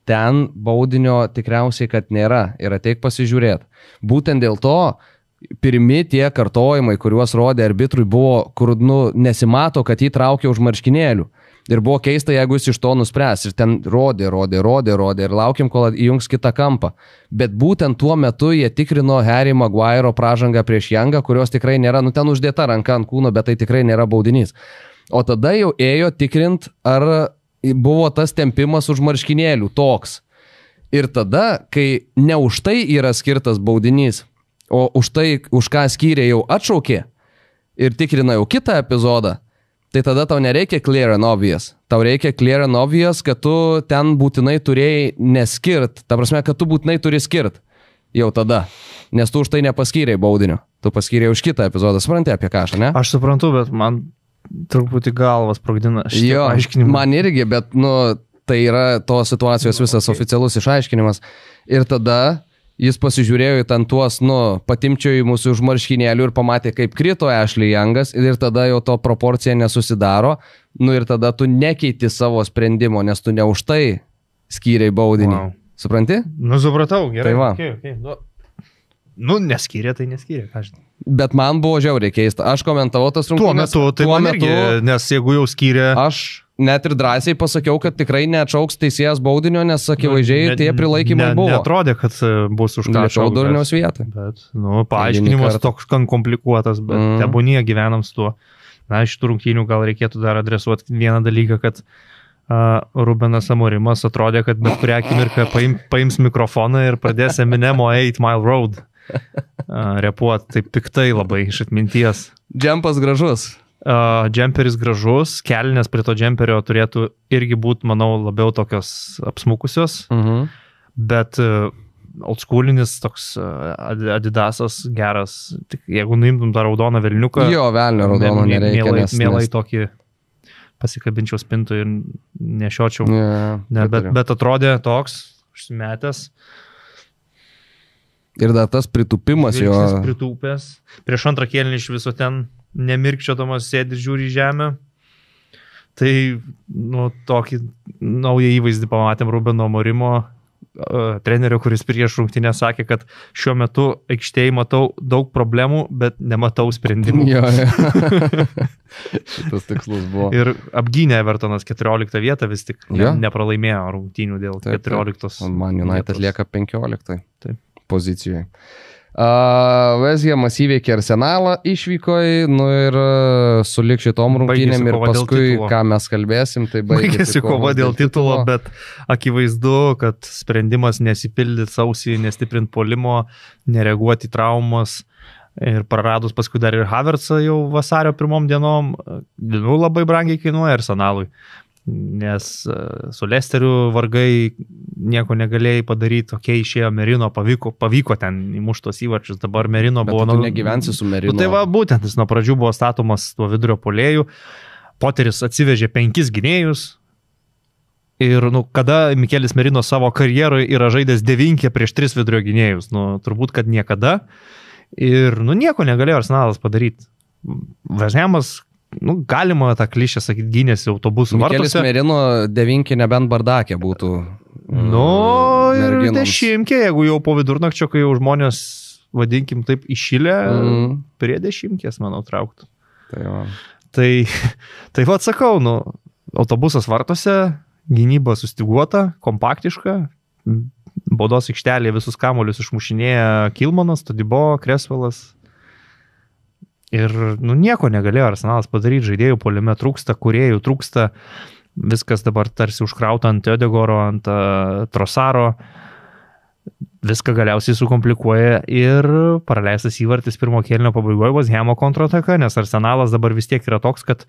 ten baudinio tikriausiai, kad nėra. Ir ateik pasižiūrėti. Būtent dėl to pirmi tie kartojimai, kuriuos rodė arbitrui, buvo, kur nesimato, kad jį traukia už marškinėlių. Ir buvo keista, jeigu jis iš to nuspręs. Ir ten rodė ir laukiam, kol įjungs kitą kampą. Bet būtent tuo metu jie tikrino Harry Maguire'o pražangą prieš Youngą, kurios tikrai nėra, ten uždėta ranka ant kūno, bet tai tikrai nėra baudinys. O tada jau ėjo tikrint, ar buvo tas tempimas už marškinėlių toks. Ir tada, kai ne už tai yra skirtas baudinys, o už tai, už ką skyrė jau atšaukė ir tikrina jau kitą epizodą, tai tada tau nereikia clear and obvious. Tau reikia clear and obvious, kad tu ten būtinai turėjai neskirt. Ta prasme, kad tu būtinai turi skirt. Jau tada. Nes tu už tai nepaskyrei baudinio. Tu paskyrei už kitą epizodą. Supranti apie ką aš, ne? Aš suprantu, bet man truputį galvas sprogdina šitie aiškinimai. Man irgi, bet tai yra tos situacijos visas oficialus išaiškinimas. Ir tada jis pasižiūrėjo į ten tuos, patimčiojimus už marškinėlių ir pamatė, kaip krito Ashley Youngas ir tada jau to proporcija nesusidaro. Ir tada tu nekeiti savo sprendimo, nes tu ne už tai skyrei baudinį. Wow. Supranti? Supratau, gerai. Tai va. Okay. Neskyrė, tai neskyrė, ką žinai. Bet man buvo žiauriai keista. Aš komentavau tas rungtynes. Tuo metu, nes jeigu jau skyrė... Aš net ir drąsiai pasakiau, kad tikrai neatšauks teisėjas baudinio, nes akivaizdžiai tie prilaikymai buvo. Netrodė, kad bus už ką atšaukti. Durniaus vietą. Bet, paaiškinimas toks gan komplikuotas, bet tebūnie gyvenam su tuo. Na, iš tų rungtynių gal reikėtų dar adresuoti vieną dalyką, kad Rubenas Amorimas atrodė, kad bet kurią akimirką paims mikrofoną ir pradės Eminemo 8 Mile Road repuot, tai piktai labai iš atminties. Džempas gražus. Džemperis gražus, kelnės prie to džemperio turėtų irgi būti, manau, labiau tokios apsmukusios, bet oldschoolinis toks Adidasas geras, tik jeigu nuimtum tą raudoną velniuką, jo, velnio raudono nereikia, mielai tokį pasikabinčiau spintų ir nešiočiau, bet atrodė toks, užsimetęs. Ir dar tas pritupimas jo. Pritupęs. Prieš antrą kėlinį iš viso ten nemirkčiodamas sėdi žiūri į žemę. Tai, tokį naują įvaizdį pamatėm Rubeno Amorimo, trenerio, kuris prieš rungtynę sakė, kad šiuo metu aikštėje matau daug problemų, bet nematau sprendimų. Jo. Šitas tikslus buvo. Ir apgynė Evertonas 14 vietą vis tik. Nepralaimėjo rungtynių dėl 14. Man United lieka 15. Taip. Pozicijoje. West Hamas įveikė Arsenalą išvykoje, ir sulik šitom rungtynėm ir paskui, ką mes kalbėsim, tai baigėsi kova dėl titulo, bet akivaizdu, kad sprendimas nesipildyti sausį, nestiprinti puolimo, nereaguoti traumas ir praradus paskui dar ir Havertzą jau vasario pirmom dienom, labai brangiai kainuoja Arsenalui. Nes su Leicesteriu vargai nieko negalėjai padaryti, išėjo Merino, pavyko ten įmuštos įvarčius, dabar Merino bet buvo... Bet tu negyvensi su Merino. Tai va, būtent, jis nuo pradžių buvo statomas tuo vidurio puolėjų, Poteris atsivežė 5 gynėjus, Ir, kada Mikelis Merino savo karjeroje yra žaidęs 9 prieš 3 vidurio gynėjus, turbūt, kad niekada. Ir, nieko negalėjo Arsenalas padaryti. Važiavimas, galima tą klišę sakyti, gynėsi autobusų vartuose. Mikelis Merino 9 nebent Bardakė būtų. Ir 10, jeigu jau po vidurnakčio, kai jau žmonės, vadinkim taip, išilę, prie 10, manau, trauktų. Tai vad sakau, autobusas vartuose, gynyba sustiguota, kompaktiška, baudos aikštelėje visus kamuolius išmušinėja Kilmanas, Todibo, Kresvelas. Ir nieko negalėjo Arsenalas padaryti, žaidėjų puolime trūksta, kūrėjų trūksta, viskas dabar tarsi užkrauta ant Ödegoro, ant Trossaro, viską galiausiai sukomplikuoja ir praleistas įvartis pirmo kėlinio pabaigoje West Hamo kontrataka, nes Arsenalas dabar vis tiek yra toks, kad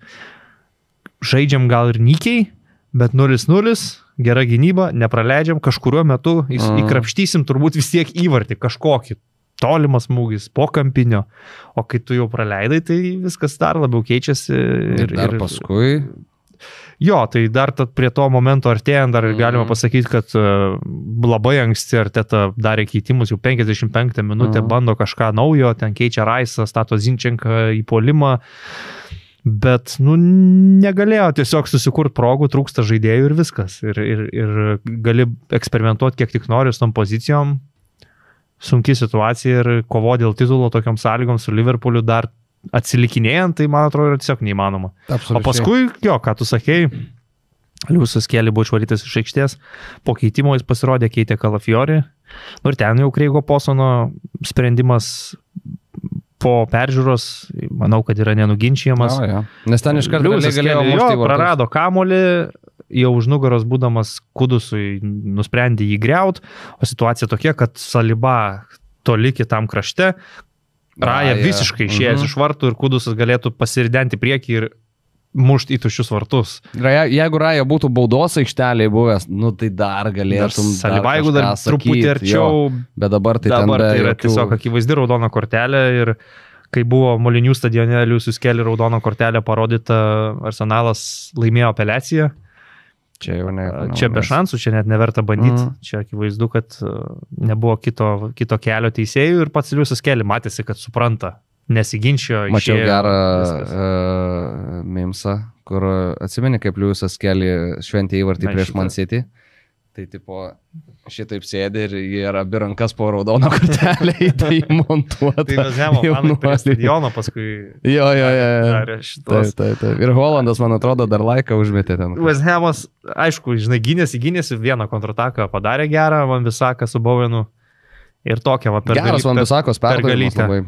žaidžiam gal ir nykiai, bet 0-0, gera gynyba, nepraleidžiam, kažkuriuo metu įkrapštysim turbūt vis tiek įvartį, kažkokį tolimas smūgis, po kampinio, o kai tu jau praleidai, tai viskas dar labiau keičiasi. Ir paskui... Jo, tai dar prie to momento artėjant, dar galima pasakyti, kad labai anksti Arteta darė keitimus, jau 55 minutę bando kažką naujo, ten keičia Raisą, stato Zinčenką į puolimą, bet negalėjo tiesiog susikurti progų, trūksta žaidėjų ir viskas. Ir gali eksperimentuoti kiek tik nori su tom pozicijom. Sunki situacija ir kovo dėl titulo tokiam sąlygom su Liverpooliu dar atsilikinėjant, tai man atrodo yra tiesiog neįmanoma. Absoliučiai. O paskui, ką tu sakei, Liusas Kelly buvo išvarytas iš aikštės, po keitimo jis pasirodė, keitė Kalafiori. Ir ten jau Kreigo Posono sprendimas po peržiūros, manau, kad yra nenuginčiamas. Nes ten iš karto galėjo mušti vartus. Prarado kamuolį, jau už nugaros būdamas Kudusui nusprendė jį griaut, o situacija tokia, kad Saliba toli kitam krašte, Raja visiškai išėjęs iš vartų ir Kudusas galėtų pasiridenti priekį ir mušti į tuščius vartus. Jeigu Raja būtų baudos aikštelėje buvęs, tai dar galėtum. Saliba, jeigu dar truputį arčiau, bet dabar tai yra tiesiog akivaizdi raudona kortelė ir kai buvo Molinių stadione Liusius Kelly raudona kortelė parodyta, Arsenalas laimėjo apeliaciją. Čia be šansų, čia net neverta bandyti. Čia akivaizdu, kad nebuvo kito kelio teisėjų ir pats Liusas Kelly matėsi, kad supranta, nesiginčio. Mačiau gerą mimsą, kur atsimeni, kaip Liusas Kelly šventė įvartį prieš Man City. Tai tipo šitaip sėdė ir jie yra abi rankas po raudoną kortelę į tai montuota. Tai važiavo man prie stadiono paskui. Jo. Taip. Ir Holandas, man atrodo, dar laiką užmetė ten. Važiavas, aišku, gynėsi, vieną kontrataką padarė gerą, Van Bissaka su Bowenu. Ir tokia va per geras Van Bissakos perdavimas labai.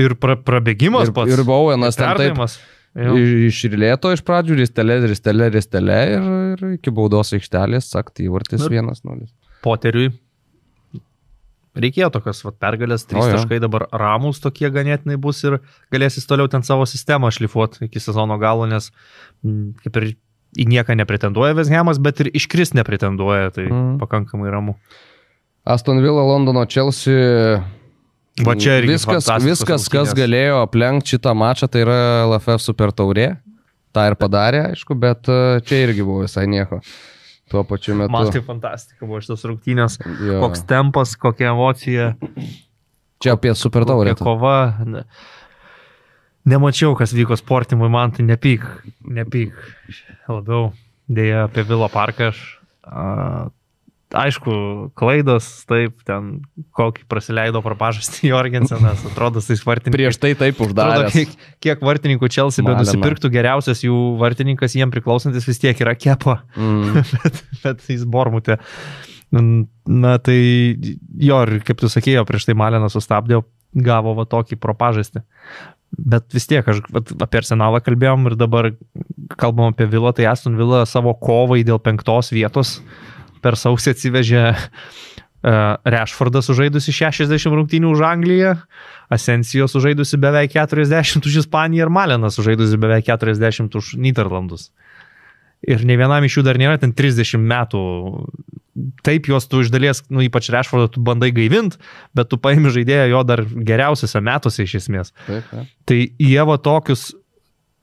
Ir prabėgimas pats. Ir Bowenas ten taip. Iš Rilėto iš pradžių ristelė ir iki baudos aikštelės, sakti, įvartis 1-0. Poteriui reikėjo tokios pergalės, 3 taškai dabar ramus tokie ganėtinai bus ir galėsis toliau ten savo sistemą šlifuoti iki sezono galo, nes kaip ir į nieką nepretenduoja West Hamas, bet ir iškris nepretenduoja, tai pakankamai ramu. Aston Villa, Londono Chelsea... Viskas, kas galėjo aplenkti šitą mačą, tai yra LFF Super taurė. Ta ir padarė, aišku, bet čia irgi buvo visai nieko. Tuo pačiu metu. Man tai fantastika buvo šitas rungtynės. Koks tempas, kokia emocija. Čia apie Super taurę. Kokia kova. Nemačiau, kas vyko Sportimui, man tai nepyk. Labiau dėja apie Villa Parką aš... Aišku, klaidos, taip, ten kokį prasileido prapažastį Jorgensenas, atrodo, tais vartininkų. Prieš tai taip uždaręs. Kiek vartininkų Chelsea nusipirktų, geriausias jų vartininkas, jiem priklausantis vis tiek yra Kepa, bet jis Bormutė. Na tai jo, kaip tu sakėjo, prieš tai Malenas sustabdė, gavo va tokį prapažastį. Bet vis tiek, aš apie Arsenalą kalbėjom ir dabar kalbam apie Villą, tai Aston Villa savo kovai dėl 5 vietos per sausį atsivežė Rashfordą sužaidusi 60 rungtynių už Angliją, Asensio sužaidusi beveik 40 už Ispaniją ir Malenas sužaidusi beveik 40 už Nyderlandus. Ir ne vienam iš jų dar nėra ten 30 metų. Taip, juos tu iš dalies, ypač Rashfordą tu bandai gaivint, bet tu paimi žaidėją jo dar geriausiuose metuose iš esmės. Taip. Tai jie va tokius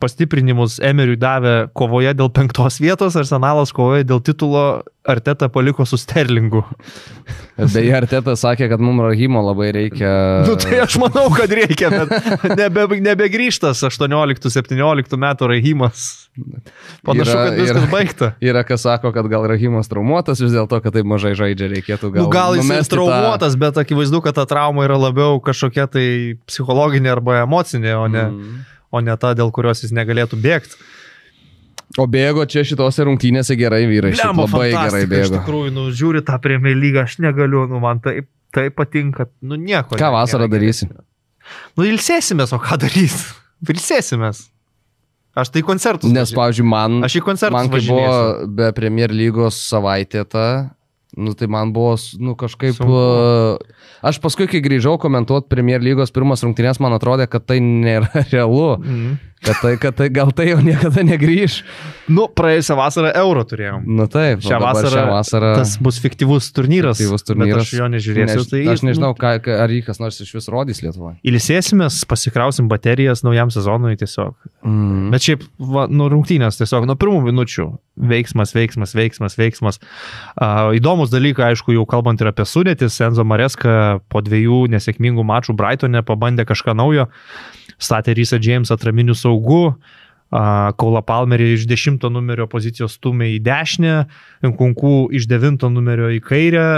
pastiprinimus Emeriui davė kovoje dėl 5 vietos, Arsenalas kovoje dėl titulo, Arteta paliko su Sterlingu. Beje, Arteta sakė, kad mums Rahimo labai reikia. Tai aš manau, kad reikia, bet nebegrįžtas 18-17 metų Rahimas. Panašu, kad viskas baigta. Yra, kas sako, kad gal Rahimas traumuotas vis dėlto, kad taip mažai žaidžia, reikėtų gal jis traumuotas, bet akivaizdu, kad ta trauma yra labiau kažkokia tai psichologinė arba emocinė, o ne ta, dėl kurios jis negalėtų bėgti. O bėgo čia šitose rungtynėse gerai vyrai, labai gerai bėgo. Iš tikrųjų, žiūri tą Premier League, aš negaliu, man tai patinka, nieko. Ką vasarą darysi? Ilsėsimės, o ką darysi? Ilsėsimės. Aš tai koncertus. Nes, pavyzdžiui, man kai buvo be Premier Lygos savaitė tai man buvo, kažkaip... Aš paskui, kai grįžau komentuoti Premier Lygos pirmas rungtynės, man atrodė, kad tai nėra realu. Kad gal tai jau niekada negrįž. Praėjusią vasarą Euro turėjom. Taip, šią vasarą tas bus fiktyvus turnyras. Bet aš jo nežiūrėsiu. Aš nežinau, ar jį kas nors iš vis rodys Lietuvoje. Ilsėsimės, pasikrausim baterijas naujam sezonui tiesiog. Bet šiaip, rungtynės tiesiog nuo pirmų minučių. Veiksmas. Įdomus dalykai, aišku, jau kalbant ir apie sudėtis, Enzo Maresca po 2 nesėkmingų mačų Brightone pabandė kažką naujo. Statė Rhysą Jamesą atraminių saugų, Kaulą Palmerį iš 10 numerio pozicijos stumė į dešinę, Nkunku iš 9 numerio į kairę,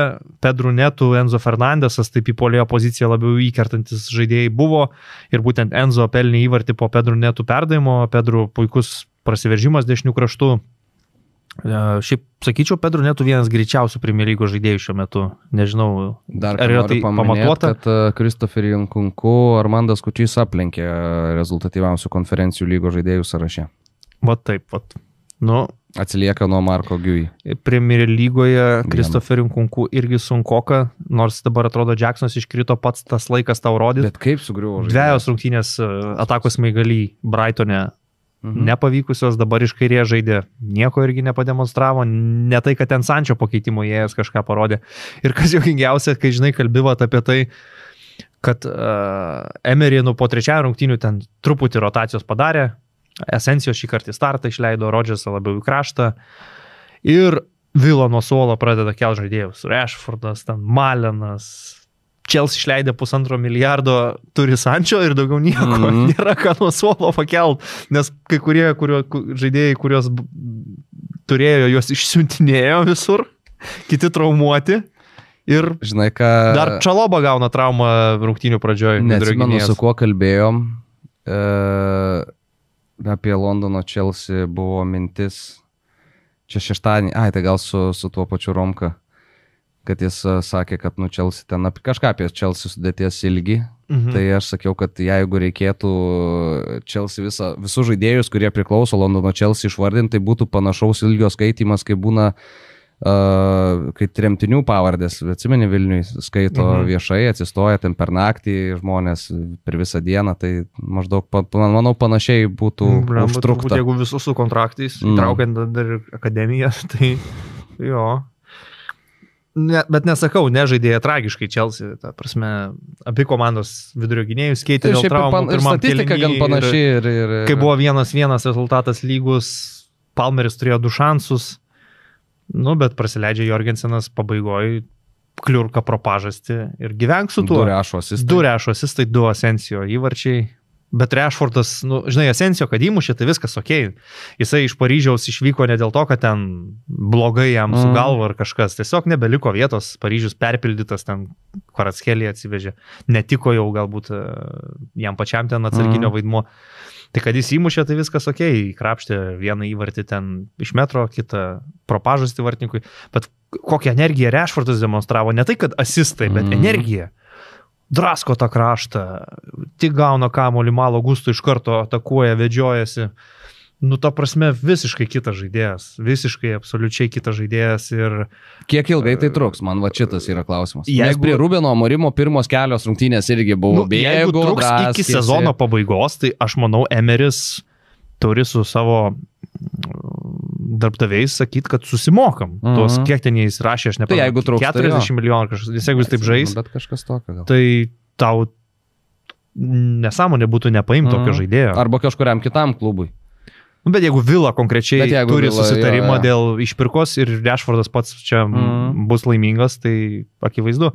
Pedro Neto, Enzo Fernandesas, taip į puolėjo poziciją labiau įkertantis žaidėjai buvo ir būtent Enzo pelnė įvartį po Pedro Neto perdavimo, Pedro puikus prasiveržimas dešinių kraštų. Šiaip, sakyčiau, Pedro Neto vienas greičiausių Premier Lygos žaidėjų šiuo metu. Nežinau, ar yra tai pamatuota, kad Kristoferį Nkunku Armandas Kučys aplenkė rezultatyviausių konferencijų lygos žaidėjų sąraše. Taip. Atsilieka nuo Marko Giui. Premier Lygoje Kristoferį Nkunku irgi sunkoka, nors dabar atrodo Jacksonas iškrito, pats tas laikas tau rodyti. Bet kaip sugriuvo žaidėjas? 2 rungtynės atakos Maigaly Brightone nepavykusios, dabar iš kairės žaidė, nieko irgi nepademonstravo, ne tai, kad ten Sančio pakeitimo įėjęs kažką parodė. Ir kas juokingiausia, kai žinai kalbėvat apie tai, kad Emery po 3 rungtynių ten truputį rotacijos padarė, Asensio šį kartą startą išleido, Rodžersą labiau į kraštą ir Vila nuo suolo pradeda kelti žaidėjus. Rashfordas, ten Malenas, Chelsea išleidė 1,5 milijardo, turi Sančio ir daugiau nieko, nėra ką nuo suolo pakelt, nes kai kurie žaidėjai, kurios turėjo, juos išsiuntinėjo visur, kiti traumuoti ir žinai, ką... dar Čaloba gauna traumą rungtynių pradžioj. Neatsimenu, su kuo kalbėjom, apie Londono Chelsea buvo mintis, čia šeštadienį, tai gal su tuo pačiu Romka, kad jis sakė, kad Chelsea ten kažką apie Chelsea sudėties ilgį. Tai aš sakiau, kad jeigu reikėtų Chelsea visus žaidėjus, kurie priklauso Londono Chelsea išvardinti, tai būtų panašaus ilgio skaitimas, kai būna kai tremtinių pavardės, atsimeni, Vilniui skaito viešai, atsistoja ten per naktį žmonės per visą dieną, tai maždaug, manau, panašiai būtų užtrukta. Jeigu visus su kontraktais, traukiant dar akademiją, tai jo. Bet nesakau, nežaidėja tragiškai Chelsea, ta prasme, abi komandos vidurio gynėjus keitė dėl traumų. Ir statistika gan panaši. Kai buvo 1-1 rezultatas lygus, Palmeris turėjo 2 šansus, bet prasileidžia Jorgensenas pabaigoje, kliurka pro pažastį ir gyvenk su tuo. 2 rešo asistai, 2 Asensio įvarčiai. Bet Rashfordas, žinai, Asensio, kad įmušė, tai viskas okei. Jisai iš Paryžiaus išvyko ne dėl to, kad ten blogai jam su galva ar kažkas. Tiesiog nebeliko vietos, Paryžius perpildytas, ten Kvaratskhelia atsivežė. Netiko jau galbūt jam pačiam ten atsarginio vaidmuo. Tai kad jis įmušė, tai viskas okei. Krapštė vieną įvartį ten iš metro, kitą pro pažastį vartininkui. Bet kokią energiją Rashfordas demonstravo, ne tai, kad asistai, bet energiją. Drasko tą kraštą, tik gauna kamuolį, malo gustų iš karto atakuoja, vedžiojasi. Ta prasme, visiškai kitas žaidėjas. Visiškai, absoliučiai kitas žaidėjas. Ir kiek ilgai tai truks? Man šitas yra klausimas. Nes prie Rubeno Amorimo pirmos kelios rungtynės irgi buvo bėgo. Jeigu truks iki sezono pabaigos, tai aš manau, Emeris turi su savo darbdaviais sakyti, kad susimokam. Tos, kiek ten jis rašė, aš nepamenu. Tai jeigu truks, 40 milijonų kažkas, jeigu jis taip žais, bet kažkas tokio gal. Tai tau nesąmonė būtų nepaimti tokio žaidėjo. Arba kažkuriam kitam klubui. Bet jeigu Vila konkrečiai turi Vila, susitarimą dėl išpirkos ir Rashfordas pats čia bus laimingas, tai akivaizdu.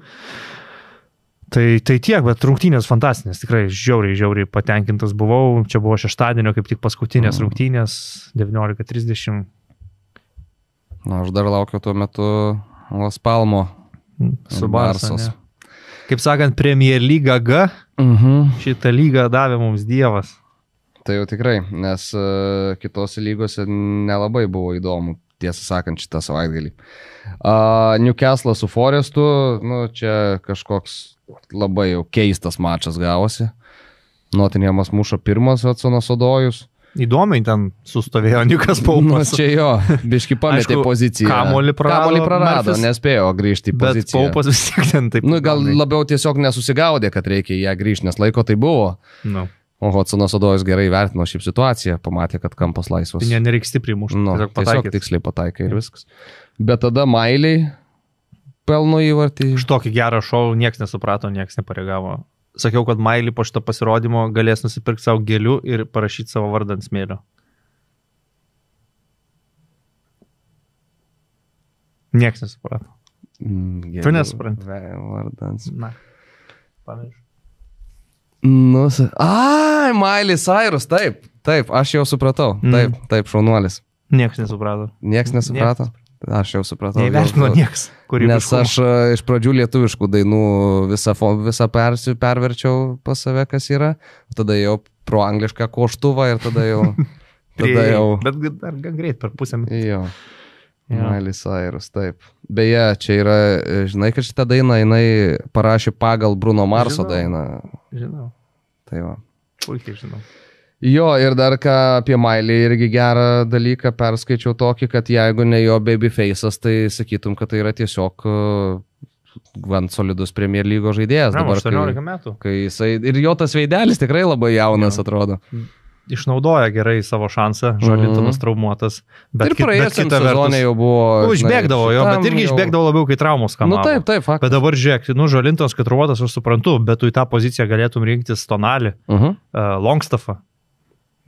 Tai tiek, bet rungtynės fantastinės, tikrai žiauriai patenkintas buvau. Čia buvo šeštadienio kaip tik paskutinės rungtynės, 19:30. Na, aš dar laukiu tuo metu Las Palmo su Barsos. Kaip sakant, Premier Lyga G, šitą lygą davė mums Dievas. Tai jau tikrai, nes kitose lygose nelabai buvo įdomu, tiesą sakant, šitą savaitgalį. Newcastle su Forestu, čia kažkoks labai jau keistas mačas gavosi. Nottinghamas muša pirmas Hudsonas Odojus. Įdomiai ten sustovėjo Nikas Paupas. Čia jo, biški pametė poziciją. Kamuolį prarado, nespėjo grįžti į poziciją. Bet Paupas vis tiek ten taip. Gal labiau tiesiog nesusigaudė, kad reikia ją grįžti, nes laiko tai buvo. O Hudsonas Odojus gerai vertino šiaip situaciją, pamatė, kad kampas laisvas. Tai nereikia stipriai mušti, tiesiog tiksliai pataikai ir viskas. Bet tada Mailiai pelno įvartį. Iš tokį gerą šou nieks nesuprato, nieks nepareagavo. Sakiau, kad Mailiai po šito pasirodymo galės nusipirkti savo gėlių ir parašyti savo vardą ant smėlio. Nieks nesuprato. Tu nesupranti. Vardans. Na, pamiršau. Miley Cyrus, taip, aš jau supratau, taip, šaunuolis. Nieks nesuprato. Nieks nesuprato? Aš jau supratau. Neįvertino nieks, nes aš iš pradžių lietuviškų dainų visą perverčiau pas save, kas yra, tada jau pro anglišką koštuvą ir tada jau... Bet dar gan greit per pusę. Jo. Miley Cyrus, taip. Beje, čia yra, žinai, kad šitą dainą jinai parašė pagal Bruno Marso dainą. Žinau. Tai va. Puikiai žinau. Jo, ir dar ką apie Miley irgi gerą dalyką perskaičiau tokį, kad jeigu ne jo babyface'as, tai sakytum, kad tai yra tiesiog gan solidus Premier lygos žaidėjas. Dabar 18 metų. Kai jisai, ir jo tas veidelis tikrai labai jaunas atrodo. Išnaudoja gerai savo šansą, Žolintonas traumuotas. Ir praėjusiam sezonė jau buvo... Išbėgdavo jo, bet irgi išbėgdavo labiau, kai traumos kamavo. Taip, faktas. Bet dabar žiūrėk, Žolintonas, kad traumuotas, aš suprantu, bet tu į tą poziciją galėtum rinktis Tonalį, Longstaffą,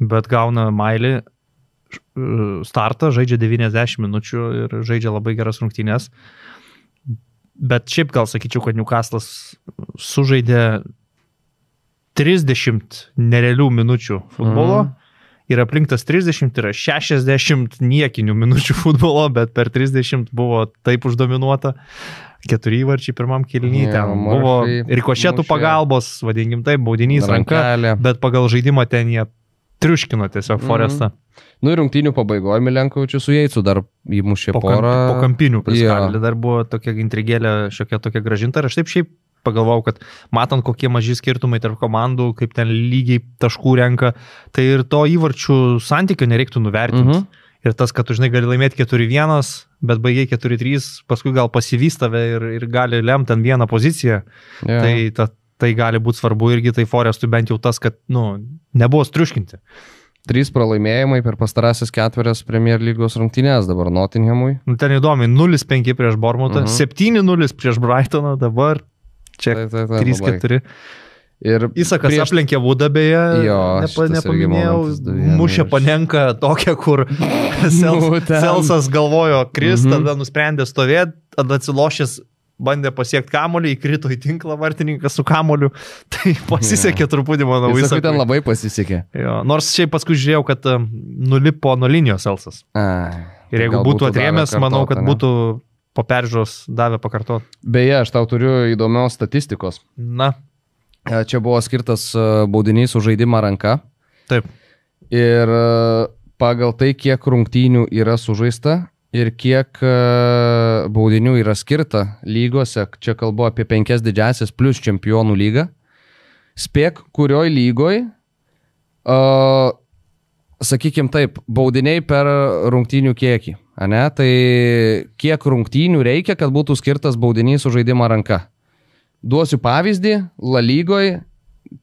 bet gauna Miley startą, žaidžia 90 minučių ir žaidžia labai geras rungtynės. Bet šiaip gal sakyčiau, kad Newcastle'as sužaidė 30 nerealių minučių futbolo ir aplinktas 30 yra 60 niekinių minučių futbolo, bet per 30 buvo taip uždominuota. 4 įvarčiai pirmam kėlinyje, ten buvo rikošetų pagalbos, vadinkim taip, baudinys ranka, bet pagal žaidimą ten jie triuškino tiesiog Forestą. Ir rungtynių pabaigoje Milenkovičius su Jeicu dar įmušė porą. Po kampinių priskaldė, dar buvo tokia intrigėlė, šiokia tokia gražinta. Ir aš taip šiaip pagalvojau, kad matant, kokie maži skirtumai tarp komandų, kaip ten lygiai taškų renka, tai ir to įvarčių santykio nereiktų nuvertinti. Ir tas, kad tu, žinai, gali laimėti 4-1, bet baigiai 4-3, paskui gal pasivys tave ir gali lemti ant vieną poziciją. Tai gali būti svarbu irgi, tai Forestui bent jau tas, kad nebuvo striuškinti. 3 pralaimėjimai per pastarąsias 4 Premier lygos rungtynės dabar Nottinghamui. Ten įdomi, 0-5 prieš Bournemouthą, 7-0 prieš Brightoną, dabar čia 3-4. Ir Isakas aplenkė Vudą, beje, nepaminėjau, mušė Panenką tokią, kur Selsas galvojo kris, tada nusprendė stovėti, tada atsilošęs bandė pasiekti kamuolį, įkrito į tinklą vartininkas su kamuoliu, tai pasisekė truputį, manau, Isakui. Ten labai pasisekė. Jo, nors šiaip paskui žiūrėjau, kad nulipo nuo linijos Selsas. Ir jeigu būtų atrėmęs, manau, kad būtų po peržiūros davė pakartot. Beje, aš tau turiu įdomios statistikos. Na. Čia buvo skirtas baudinys už žaidimą ranka. Taip. Ir pagal tai, kiek rungtynių yra sužaista ir kiek baudinių yra skirta lygose, čia kalbu apie 5 didžiasias plus čempionų lygą, spėk, kurioj lygoj, sakykim taip, baudiniai per rungtynių kiekį. Ne? Tai kiek rungtynių reikia, kad būtų skirtas baudinys už žaidimą ranka. Duosiu pavyzdį, La lygoje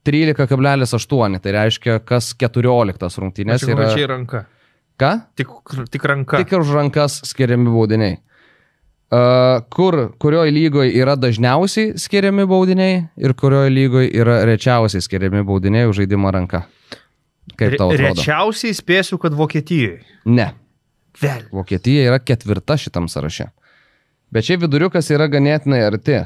13,8, tai reiškia, kas 14 rungtynės yra... Čia ranka. Ką? Tik ranka. Tik už rankas skiriami baudiniai. Kurioje lygoje yra dažniausiai skiriami baudiniai ir kurioje lygoje yra rečiausiai skiriami baudiniai už žaidimą ranka? Kaip tau atrodo? Rečiausiai spėsiu, kad Vokietijoje. Ne. Vėl. Vokietija yra 4 šitam sąraše. Bet čia viduriukas yra ganėtinai arti.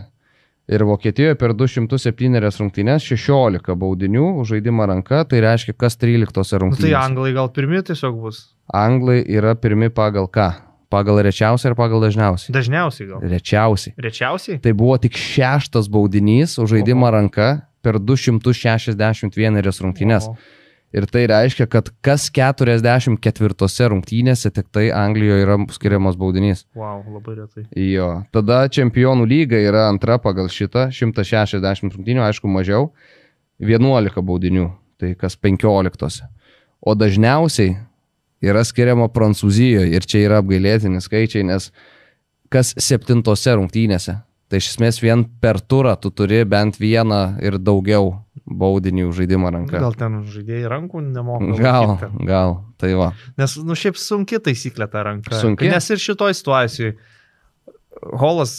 Ir Vokietijoje per 207 rungtynės 16 baudinių už žaidimą ranka, tai reiškia, kas 13 rungtynės. Tai anglai gal pirmi tiesiog bus? Anglai yra pirmi pagal ką? Pagal rečiausiai ir pagal dažniausiai? Dažniausiai gal. Rečiausiai. Rečiausiai? Tai buvo tik 6 baudinys už žaidimą ranka per 261 rungtynės. Ir tai reiškia, kad kas 44 rungtynėse tik tai Anglijoje yra skiriamas baudinys. Wow, labai retai. Jo. Tada čempionų lyga yra antra pagal šitą, 160 rungtynių, aišku mažiau, 11 baudinių, tai kas 15. O dažniausiai yra skiriama Prancūzijoje ir čia yra apgailėtini skaičiai, nes kas 7 rungtynėse. Tai iš esmės vien per turą tu turi bent vieną ir daugiau baudinį už žaidimą ranką. Gal ten žaidėjai rankų nemoka? Gal, tai va. Nes, šiaip sunki taisyklė ta ranka. Sunki? Nes ir šitoj situacijai Holas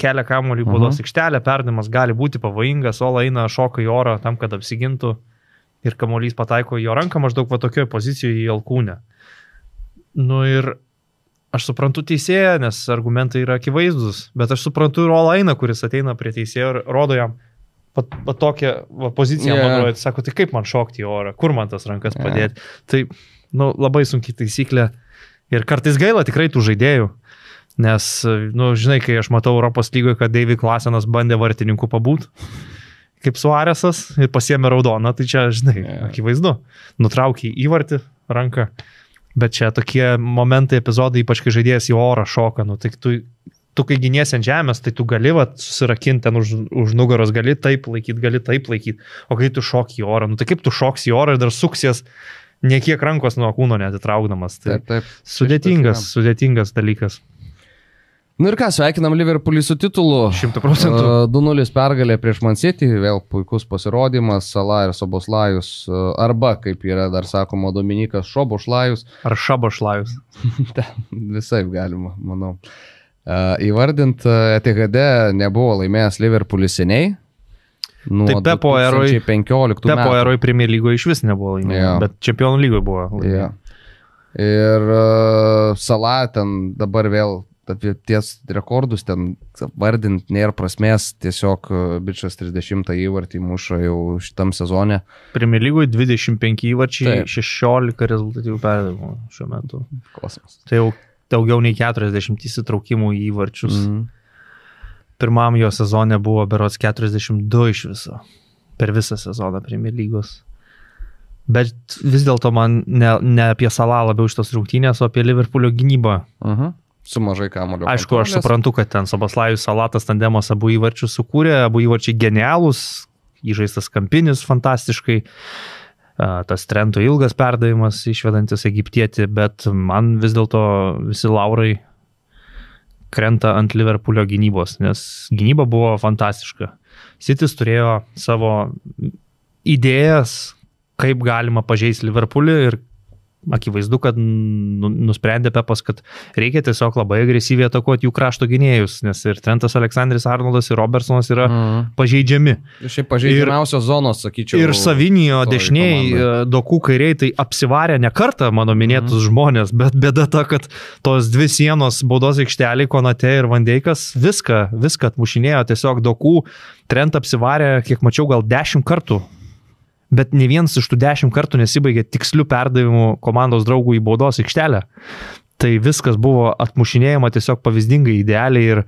kelia kamuolį į baudos aikštelę, perdavimas gali būti pavojingas, Ola eina šoka į orą tam, kad apsigintų ir kamuolys pataiko į jo ranką maždaug va tokioje pozicijoje į alkūnę. Nu ir aš suprantu teisėją, nes argumentai yra akivaizdus, bet aš suprantu ir Ola eina, kuris ateina prie teisėjo ir rodo jam tokią poziciją, man rodo, sako, tai kaip man šokti į orą, kur man tas rankas padėti. Tai labai sunkiai taisyklė ir kartais gaila tikrai tų žaidėjų, nes, žinai, kai aš matau Europos lygoje, kad Davy Klasenas bandė vartininkų pabūt, kaip Suarezas ir pasiėmė raudoną, tai čia, žinai, akivaizdu, nutraukė įvartį ranką. Bet čia tokie momentai, epizodai, ypač kai žaidėjas į orą šoka, tai tu kai giniesi ant žemės, tai tu gali susirakinti ten už nugaros, gali taip laikyti, o kai tu šoki į orą, tai kaip tu šoksi į orą ir dar suksies niekiek rankos nuo kūno netitraukdamas. Tai taip. Sudėtingas dalykas. Ir ką, sveikinam Liverpoolį su titulu. 100%. 2-0 pergalė prieš Man City, vėl puikus pasirodymas, Salah ir Soboslajus, arba, kaip yra dar sakoma, Dominikas Šobošlajus. Ar Šabošlajus. Visai galima, manau. Įvardint, Etihade nebuvo laimėjęs Liverpoolis seniai. Tai Pepo eroj Premier lygoje iš vis nebuvo laimėjęs, bet Čempionų lygoje buvo laimėjęs. Ir Salah ten dabar vėl ties rekordus ten vardint nėra prasmės, tiesiog bičas 30 įvartį muša jau šitam sezone. Premier lygoje 25 įvarčiai, 16 rezultatyvų perdavimų šiuo metu. Kosmos. Tai jau daugiau nei 40 įsitraukimų į įvarčius. Pirmam jo sezone buvo berods 42 iš viso. Per visą sezoną Premier lygos. Bet vis dėlto man ne apie Salah labiau šitos rungtynės, o apie Liverpoolio gynybą. Su mažai kamuolio. Aišku, aš suprantu, kad ten Soboslajus Salatas tandemas abu įvarčius sukūrė, abu įvarčiai genialūs, įžaistas kampinis fantastiškai, tas Trento ilgas perdavimas išvedantis egiptietį, bet man vis dėlto visi laurai krenta ant Liverpoolio gynybos, nes gynyba buvo fantastiška. City's turėjo savo idėjas, kaip galima pažeisti Liverpoolį ir akivaizdu, kad nusprendė Pepas, kad reikia tiesiog labai agresyviai atakuoti jų krašto gynėjus, nes ir Trentas Aleksandris Arnoldas ir Robertsonas yra pažeidžiami. Šiaip pažeidžiamiausios zonos, sakyčiau. Ir Savinijo dešiniai, Dokų kairiai, tai apsivarė ne kartą mano minėtus žmonės, bet bėda ta, kad tos dvi sienos baudos aikšteliai, Konate ir Vandeikas, viską atmušinėjo, tiesiog Dokų Trent apsivarė, kiek mačiau, gal 10 kartų. Bet ne vienas iš tų 10 kartų nesibaigė tikslių perdavimų komandos draugų į baudos aikštelę. Tai viskas buvo atmušinėjama tiesiog pavyzdingai, idealiai ir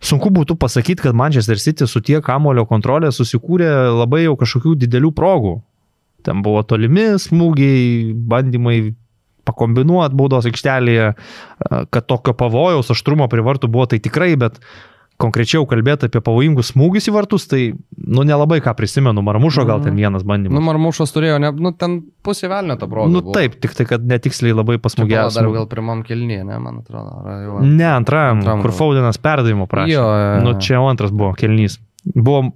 sunku būtų pasakyti, kad Manchester City su tiek kamuolio kontrolė susikūrė labai jau kažkokių didelių progų. Ten buvo tolimi smūgiai, bandymai pakombinuoti baudos aikštelėje, kad tokio pavojaus aštrumo prie vartų buvo tai tikrai, bet konkrečiau kalbėti apie pavojingus smūgius į vartus, tai, nelabai ką prisimenu, Marmušo gal ten vienas bandymas. Marmušas turėjo, ten pusė velnio tą progą. Taip, tik tai, kad netiksliai labai pasmūgėjo. Dar gal pirmam kelnyje, ne, man atrodo. Ne, antrajam, kur Faudenas perdavimo prašė. Čia antras buvo kelnys. Buvo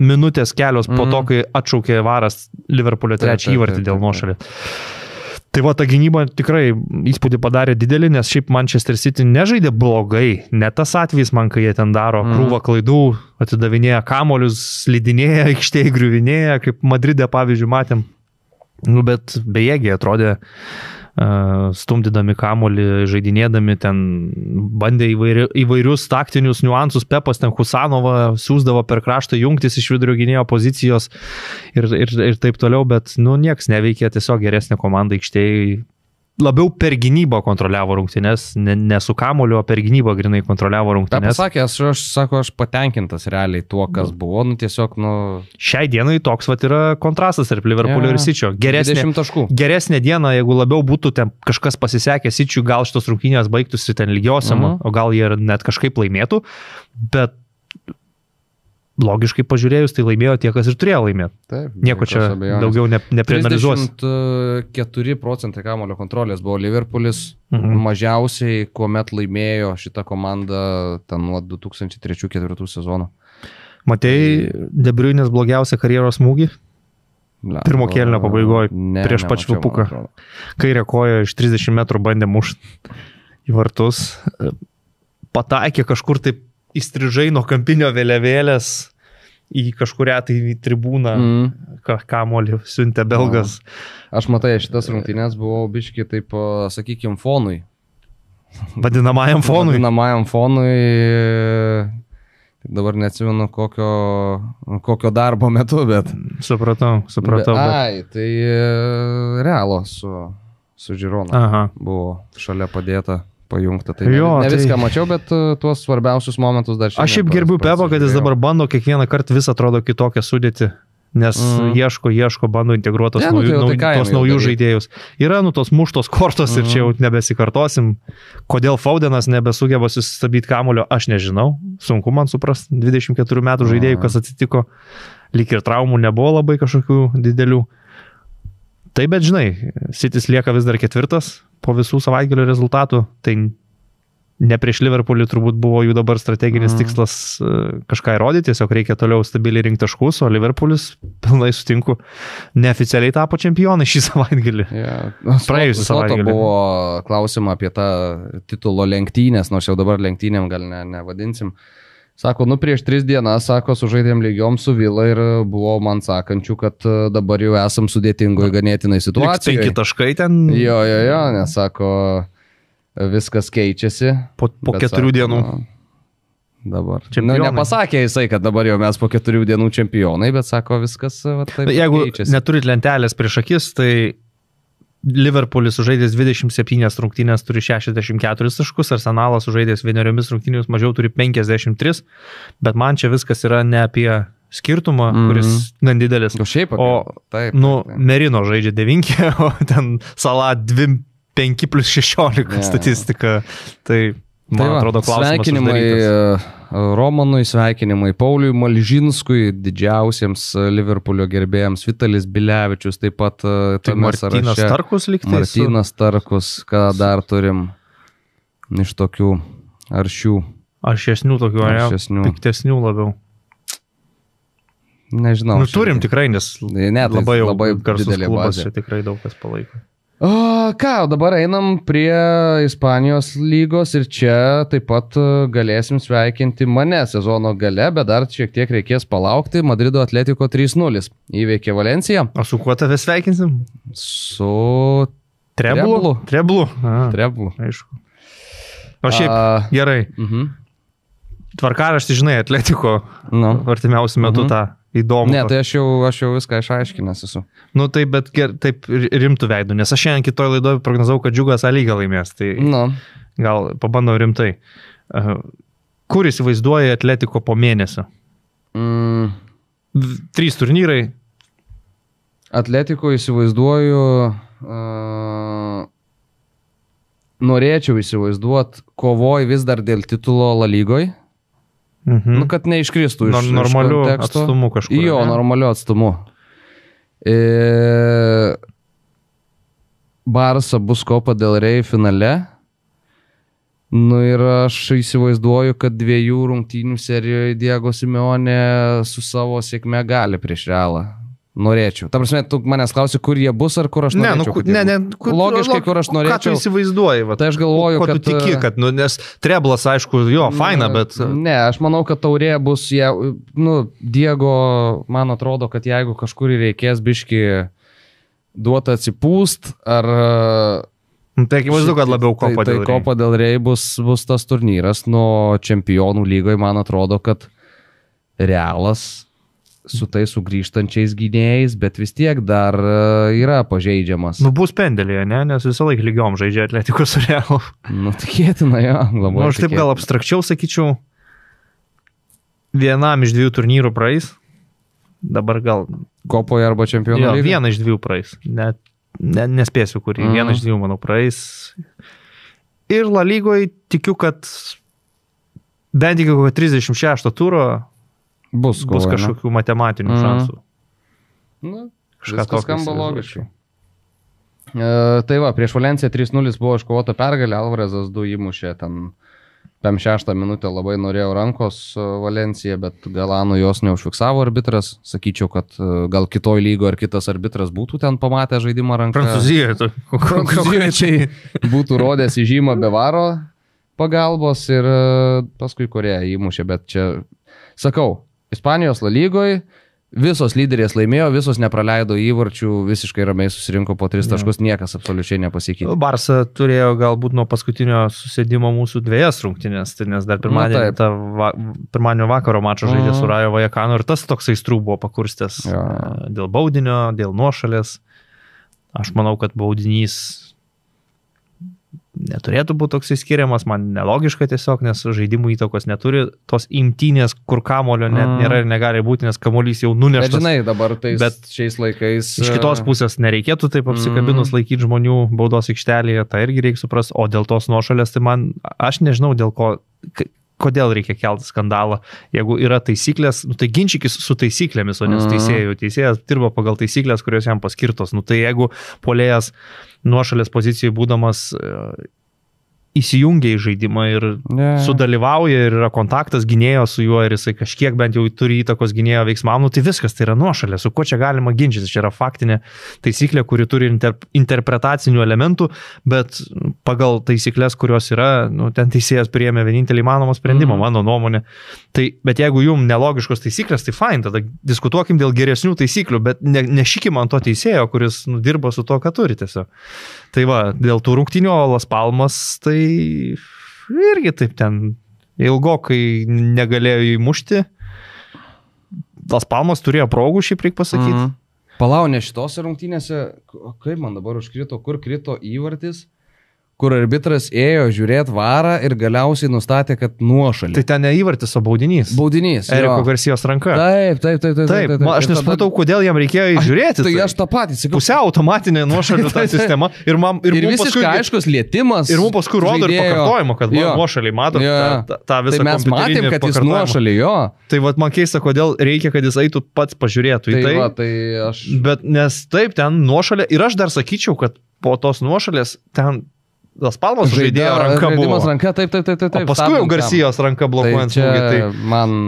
minutės kelios po to, kai atšaukė Varas Liverpoolio trečią įvartį dėl nuošalės. Tai va, ta gynyba tikrai įspūdį padarė didelį, nes šiaip Manchester City nežaidė blogai. Ne tas atvejis man, kai jie ten daro krūvą klaidų, atidavinėja kamolius, slidinėja, aikštėje griuvinėja, kaip Madride pavyzdžiui matėm. Nu, bet bejėgiai atrodė, stumdydami kamolį, žaidinėdami, ten bandė įvairius taktinius niuansus. Pepas ten Husanovą siūsdavo per kraštą jungtis iš vidurio gynėjo pozicijos ir taip toliau, bet nieks neveikė, tiesiog geresnė komanda aikštėje. Labiau per gynybą kontroliavo rungtynes, ne su kamoliu, o per gynybą grinai kontroliavo rungtynes. Pasakė, aš patenkintas realiai tuo, kas buvo, tiesiog, Šiai dienai toks yra kontrastas tarp Liverpoolio ir City'o. 20 taškų. Geresnė diena, jeigu labiau būtų ten kažkas pasisekė City'ui, gal šitos rungtynės baigtųsi ten lygiosiam, o gal jie net kažkaip laimėtų, bet logiškai pažiūrėjus, tai laimėjo tie, kas ir turėjo laimėti. Taip, nieko čia daugiau neprianalizuos. 34% kamulio kontrolės buvo Liverpoolis, mažiausiai, kuomet laimėjo šitą komandą ten nuo 2003-2004 sezono. Matei De Bruyne'ės blogiausią karjeros smūgį? Pirmo kėlinio pabaigoje prieš Pačvilpuką. Kairė koja iš 30 metrų bandė mušti į vartus. Pataikė kažkur taip įstrižai nuo kampinio vėliavėlės į kažkurią tai tribūną, kamolį siuntė belgas. Aš matai, šitas rungtynės buvo biški taip, sakykim, fonui. Vadinamajam fonui. Vadinamajam fonui. Dabar neatsimenu kokio darbo metu, bet... Supratau. Ai, tai Realo su Girona buvo šalia padėta. Pajungta. Tai ne viską mačiau, bet tuos svarbiausius momentus dar šiandien. Aš šiaip gerbiu Pepą, kad jis dabar bando kiekvieną kartą vis atrodo kitokią sudėtį, nes ieško, bando integruotos naujus žaidėjus. Yra tos muštos kortos ir čia jau nebesikartosim. Kodėl Fodenas nebesugeba susistabdyti kamulio, aš nežinau. Sunku man suprasti. 24 metų žaidėjų, kas atsitiko. Lyg ir traumų nebuvo labai kažkokių didelių. Tai bet žinai, City's lieka vis dar 4 po visų savaitgalio rezultatų, tai ne prieš Liverpoolį turbūt buvo jų dabar strateginis tikslas kažką įrodyti, tiesiog reikia toliau stabiliai rinkti taškus, o Liverpoolis, pilnai sutinku, neoficialiai tapo čempionai šį savaitgalį. Praėjusią savaitgalį. Buvo klausimą apie tą titulo lenktynės, nors jau dabar lenktynėm gal nevadinsim. Sako, prieš 3 dienas, sužaidėm lygiom su Vila ir buvo man sakančių, kad dabar jau esam sudėtingoje ganėtinai situacijoje. 5 taškai ten. Jo, nes viskas keičiasi. Po 4 dienų. Dabar. Nepasakė jisai, kad dabar jau mes po 4 dienų čempionai, bet viskas taip jeigu keičiasi. Neturit lentelės prieš akis, tai Liverpoolis sužaidęs 27 rungtynės turi 64 taškus, Arsenalas sužaidęs 1 rungtynėmis mažiau turi 53, bet man čia viskas yra ne apie skirtumą, kuris gan didelis. Merino žaidžia 9, o ten Salah 5+16 statistika. Tai man atrodo klausimas uždarytas. Romanui sveikinimai, Pauliui Malžinskui, didžiausiems Liverpoolio gerbėjams, Vitalis Bilevičius, taip pat Martynas Starkus liktais. Martynas Starkus, ką dar turim iš tokių aršesnių tokių, piktesnių labiau. Nežinau. Turim tikrai, nes labai garsus klubas, čia tikrai daug kas palaiko. Dabar einam prie Ispanijos lygos ir čia taip pat galėsim sveikinti mane sezono gale, bet dar šiek tiek reikės palaukti. Madrido Atletico 3-0 įveikė Valenciją. O su kuo tave sveikinsim? Su Treblu. Treblu. Aišku. O šiaip gerai. Tvarkaraštį, žinai, Atletico artimiausiu metu tą įdomu. Ne, tai aš jau viską išaiškinęs esu. Tai bet taip rimtų veidų, nes aš šiandien kitoj laidoje prognozavau, kad Džiugas A lygą laimės, tai gal pabandau rimtai. Kur įsivaizduoja Atletico po mėnesio? 3 turnyrai. Atletico įsivaizduoju, norėčiau įsivaizduoti, kovoj vis dar dėl titulo La Lygoj. Kad neiškristų iš normaliu konteksto. Atstumu kažkur. Jo, normaliu atstumu. Barça bus Copa del Rey finale. Ir aš įsivaizduoju, kad 2 rungtynių serijoje Diego Simeone su savo sėkme gali prieš Realą norėčiau. Ta prasme, tu manęs klausi, kur jie bus ar kur aš norėčiau. Logiškai, kur aš norėčiau. Ką tu įsivaizduoji? Tai aš galvoju, kad... tu tiki, kad, nes treblas, aišku, faina, bet... Ne, aš manau, kad taurė bus, Diego, man atrodo, kad jeigu kažkur reikės biški duoti atsipūst, ar... Tai akivaizdu, kad labiau Copa del Rey. Tai Copa del Rey bus tas turnyras, nuo čempionų lygoje, man atrodo, kad Realas su tai sugrįžtančiais gynėjais, bet vis tiek dar yra pažeidžiamas. Bus pendelėje, ne? Nes visą laiką lygiom žaidžia Atletikos su Realu. Tikėtina, jo. Aš taip gal abstrakčiau sakyčiau, vienam iš 2 turnyrų praeis, dabar gal... Kopoje arba čempionų lygoje? Vieną iš 2 praeis, nespėsiu kurį, vieną iš 2, manau, praeis. Ir La Lygoje tikiu, kad bent iki 36 turo bus kažkokių matematinių šansų. Kažkas skamba logiškai. Tai va, prieš Valenciją 3-0 buvo iškovota pergalė, Alvarezas 2 įmušė, ten 5-6 minutę labai norėjau rankos Valenciją, bet Galano jos neužfiksavo arbitras. Sakyčiau, kad gal kitoj lygo ar kitas arbitras būtų ten pamatę žaidimą ranką. Prancūzijoje čia būtų rodęs įžymą be varo pagalbos ir paskui Korėja įmušė, bet čia, sakau, Ispanijos La Lygoje visos lyderės laimėjo, visos nepraleido įvarčių, visiškai ramiai susirinko po 3 taškus, niekas absoliučiai nepasikeitė. Barsa turėjo galbūt nuo paskutinio susėdimo mūsų 2 rungtynės, nes dar pirmadienio vakaro mačą žaidė su Rajo Vallecano ir tas toks aistrų buvo pakurstęs dėl baudinio, dėl nuošalės. Aš manau, kad baudinys neturėtų būti toks įskiriamas, man nelogiška tiesiog, nes žaidimų įtakos neturi, tos imtynės, kur kamulio net nėra ir negali būti, nes kamuolys jau nuneštas. Bet žinai, dabar šiais laikais... Iš kitos pusės nereikėtų taip apsikabinus laikyti žmonių baudos aikštelėje, tai irgi reikia suprasti, o dėl tos nuošalės, tai aš nežinau dėl ko... Kodėl reikia kelti skandalą, jeigu yra taisyklės, tai ginčykis su taisyklėmis, o ne su teisėju. Teisėjas dirba pagal taisyklės, kurios jam paskirtos. Tai jeigu puolėjas nuošalės pozicijoje būdamas įsijungia į žaidimą ir sudalyvauja ir yra kontaktas gynėjo su juo ir jisai kažkiek bent jau turi įtakos gynėjo veiksmam, tai viskas, tai yra nuošalė, su kuo čia galima ginčytis, čia yra faktinė taisyklė, kuri turi interpretacinių elementų, bet pagal taisyklės, kurios yra, ten teisėjas priėmė vienintelį įmanomą sprendimą, mano nuomonė. Bet jeigu jums nelogiškos taisyklės, tai fine, tada diskutuokim dėl geresnių taisyklių, bet nešikim ant to teisėjo, kuris dirba su to, ką turi tiesiog. Tai va, dėl tų rungtynių Las Palmas, tai irgi taip ten ilgokai negalėjo įmušti. Las Palmas turėjo progų, šiaip reikia pasakyti. Palaunė šitose rungtynėse, kaip man dabar užkrito, kur krito įvartis, kur arbitras ėjo žiūrėti varą ir galiausiai nustatė, kad nuošalį. Tai ten ne įvartis, o baudinys. Baudinys. Eriko Garsijos ranka. Taip. Aš nesupratau, kodėl jam reikėjo žiūrėti. Tai aš tą patį sakiau. Pusiau automatinė nuošalių ta sistema. Ir visiškai aiškus lietimas. Ir mums paskui rodo ir pakartojimo, kad buvo nuošaliai. Matot, tą visą tai mes matėm, kad jis nuošalį, jo. Tai vat man keista, kodėl reikia, kad jis eitų pats pažiūrėtų į tai. Bet nes taip, ten nuošalė. Ir aš dar sakyčiau, kad po tos nuošalės ten Las Palmas žaidėjo ranka buvo. Ranka, taip. O paskui jau Garsijos ranka blokuojant smūgį.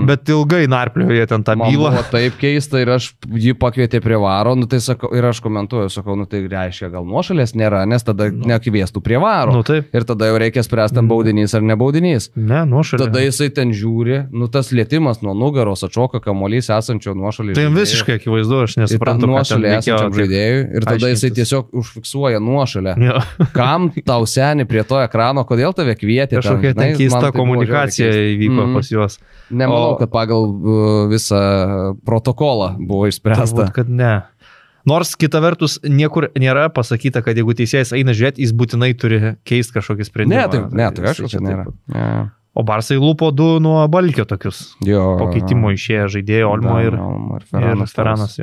Bet ilgai narpliojo jie ten tą bylą. Man buvo taip keista ir aš jį pakvietė prie varo, tai sakau, ir aš komentuoju, sakau, tai reiškia, gal nuošalės nėra, nes tada nekviestų prie varo. Ir tada jau reikia spręsti, ten baudinys ar nebaudinys. Ne, nuošalė. Tada jisai ten žiūri, tas lietimas nuo nugaros atšoka kamuolys esančio nuošalį. Tai visiškai akivaizdu, aš nesuprantu, nuošalį esančiam žaidėjui. Ir tada jisai tiesiog užfiksuoja nuošalę. Kam tau seni prie to ekrano, kodėl tave kvietė? Kažkokia ten keista komunikacija įvyko pas juos. Nemanau, kad pagal visą protokolą buvo išspręsta. Turbūt, kad ne. Nors kita vertus niekur nėra pasakyta, kad jeigu teisėjas eina žiūrėti, jis būtinai turi keisti kažkokį sprendimą. Ne, tai aišku, kad nėra. O Barsai lūpo 2 nuo Balkio tokius. Po keitimo išėjo žaidėjo Olmo ir Feranas.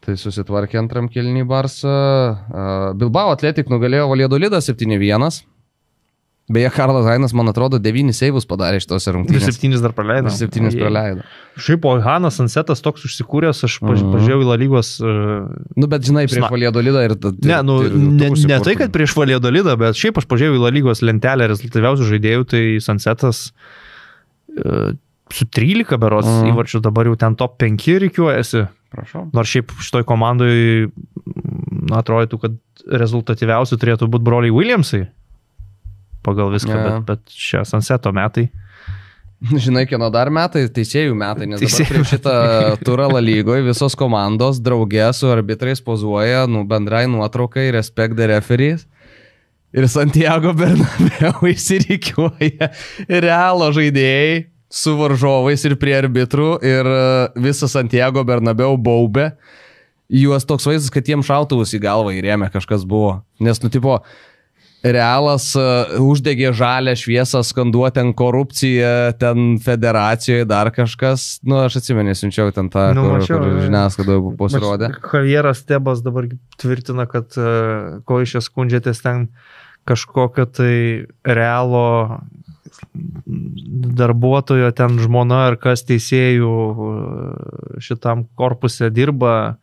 Tai susitvarkė antram kėlinį Barsą. Bilbao Athletic nugalėjo Valladolidą 7-1. Beje, Karlas Hainas, man atrodo, 9 seivus padarė šitose rungtynėse. 7 dar praleido. 7 praleido. Šiaip, o Hanas Sansetas toks užsikūręs, aš pažiūrėjau į La Lygos... Bet žinai, prieš Valladolidą ir... Ne tai, kad prieš Valladolidą, bet šiaip aš pažiūrėjau į La Lygos lentelę rezultatyviausių žaidėjų, tai Sansetas su 13 beros įvarčių, dabar jau ten top 5 reikiuojasi. Prašau. Nors šiaip šitoj komandai atrodytų, kad rezultatyviausi turėtų būti broliai Williamsai. Pagal viską, bet šią Sunseto metai. Žinai, kieno dar metai? Teisėjų metai, nes dabar prieš šitą turą La Lygoje visos komandos draugė su arbitrais pozuoja, bendrai nuotraukai, respect the referees. Ir Santiago Bernabeu įsirikiuoja Realo žaidėjai su varžovais ir prie arbitrų ir visą Santiago Bernabeu baubė. Juos toks vaizdas, kad jiem šautuvus į galvą įrėmė kažkas buvo. Nes, tipo, Realas uždegė žalę šviesą, skanduoti ten korupciją, ten federacijoje dar kažkas. Aš atsimenu, siunčiau ten tą, kur žiniasklaidoje pasirodė. Javieras Tebas dabar tvirtina, kad ko iš čia skundžiatės ten kažkokio tai Realo darbuotojo, ten žmona ar kas teisėjų šitam korpuse dirba